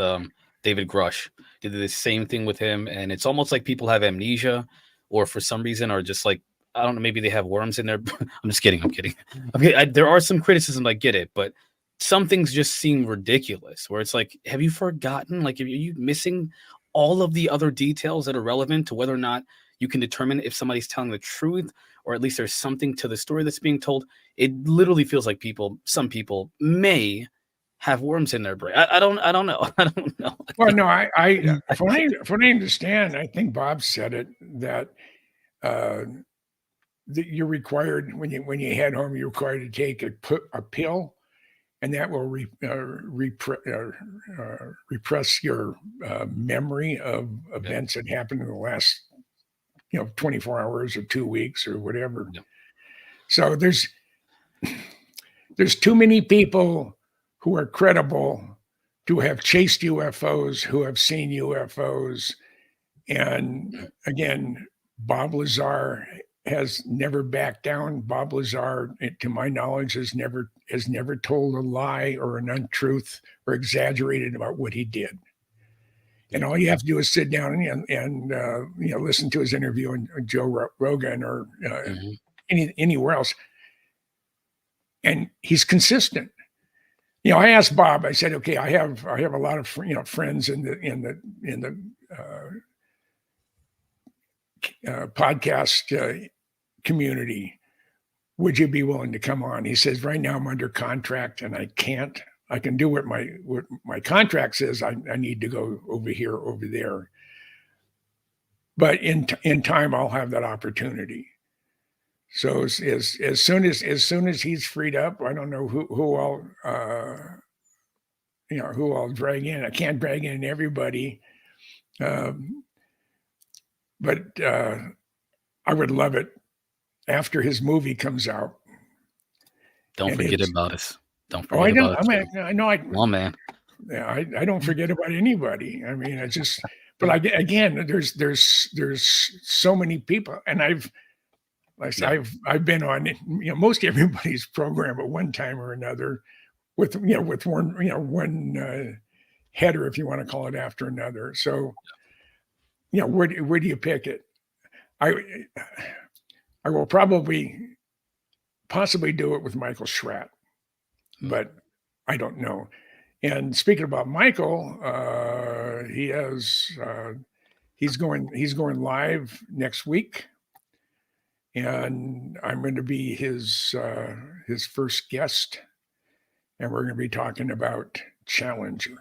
David Grush. They did the same thing with him, and it's almost like people have amnesia, or for some reason are just like, I don't know, maybe they have worms in there. I'm just kidding. I'm kidding. Okay, there are some criticisms, I get it, but some things just seem ridiculous, where it's like, have you forgotten? Like, are you missing all of the other details that are relevant to whether or not you can determine if somebody's telling the truth, or at least there's something to the story that's being told? It literally feels like some people may have worms in their brain. I don't know. I don't know. Well, no, from what I understand, I think Bob said it, that that you're required, when you head home, you're required to take a pill, and that will repress your memory of events that happened in the last 24 hours or 2 weeks or whatever. Yeah. So there's too many people who are credible to have chased UFOs, who have seen UFOs. And again, Bob Lazar has never backed down. Bob Lazar, to my knowledge, has never told a lie or an untruth or exaggerated about what he did. And all you have to do is sit down and listen to his interview on Joe Rogan or anywhere else, and he's consistent. I asked Bob. I said, "Okay, I have a lot of friends in the podcast community. Would you be willing to come on?" He says, "Right now I'm under contract and I can't. I can do what my contract says. I need to go over here, over there. But in time, I'll have that opportunity." So as soon as he's freed up, I don't know who I'll drag in. I can't drag in everybody, but I would love it after his movie comes out. Don't forget about us. Don't forget about us. I know. Oh man. Yeah, I don't forget about anybody. I mean, but again, there's so many people, and I've been on most everybody's program at one time or another, with one header, if you want to call it, after another. So, where do you pick it? I will possibly do it with Michael Schratt, but I don't know. And speaking about Michael, he's going live next week, and I'm going to be his first guest, and we're going to be talking about Challenger.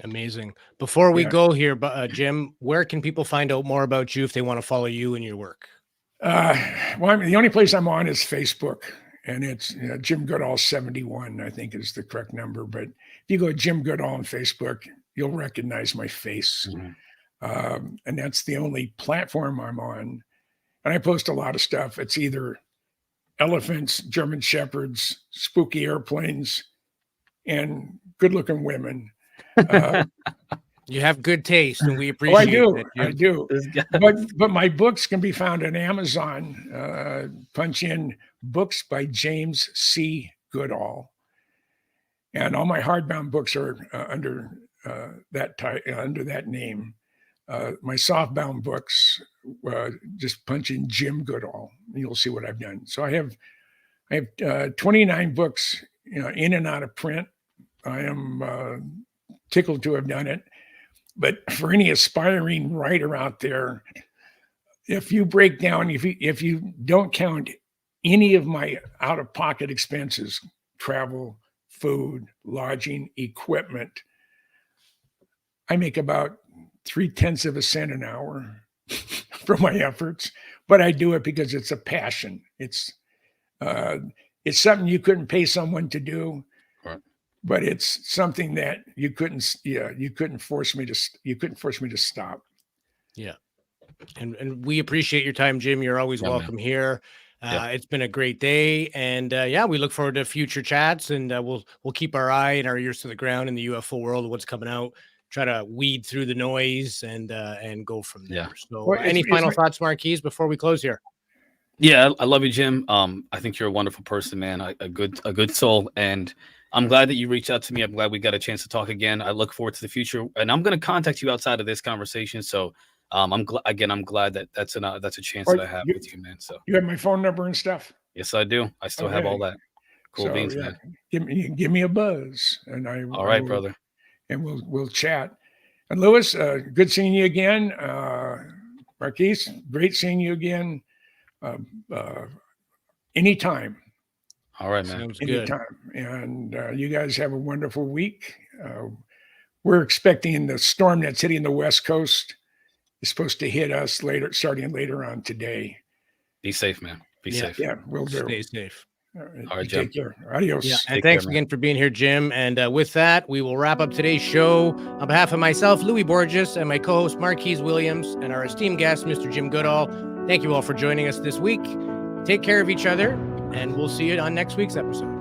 Amazing. Before we go here, Jim, where can people find out more about you if they want to follow you and your work? Well, the only place I'm on is Facebook, and it's Jim Goodall 71, I think is the correct number. But if you go to Jim Goodall on Facebook, you'll recognize my face. And that's the only platform I'm on. And I post a lot of stuff. It's either elephants, German shepherds, spooky airplanes, and good-looking women. You have good taste, and we appreciate it. I do. But my books can be found on Amazon. Punch in books by James C. Goodall, and all my hardbound books are under that name. My softbound books, just punch in Jim Goodall, and you'll see what I've done. So I have 29 books, in and out of print. I am tickled to have done it. But for any aspiring writer out there, if you break down, if you don't count any of my out-of-pocket expenses, travel, food, lodging, equipment, I make about 0.3 cents an hour for my efforts. But I do it because it's a passion. It's something you couldn't pay someone to do. Right. But it's something that you couldn't force me to stop. Yeah. And we appreciate your time, Jim. You're always welcome here. It's been a great day, and we look forward to future chats, and we'll keep our eye and our ears to the ground in the UFO world, what's coming out, try to weed through the noise and go from there. Yeah. So any final thoughts, Marquise, before we close here? Yeah, I love you, Jim. I think you're a wonderful person, man. A good soul, and I'm glad that you reached out to me. I'm glad we got a chance to talk again. I look forward to the future, and I'm going to contact you outside of this conversation. So, I'm glad that that's a chance that I have with you, man. So you have my phone number and stuff. Yes, I do. I still have all that. Cool beans, man. Give me a buzz, and All right, brother. And we'll chat. And Louis, good seeing you again. Marquise, great seeing you again. Anytime. All right, man. Sounds good. Anytime. And you guys have a wonderful week. We're expecting the storm that's hitting the West Coast is supposed to hit us starting later on today. Be safe, man. Be safe. Yeah, we'll do. Stay safe. All right, Jim. Take care. Adios. Yeah, and Take thanks care, man. again for being here, Jim. And with that, we will wrap up today's show. On behalf of myself, Louis Borges, and my co-host, Marquise Williams, and our esteemed guest, Mr. Jim Goodall, thank you all for joining us this week. Take care of each other, and we'll see you on next week's episode.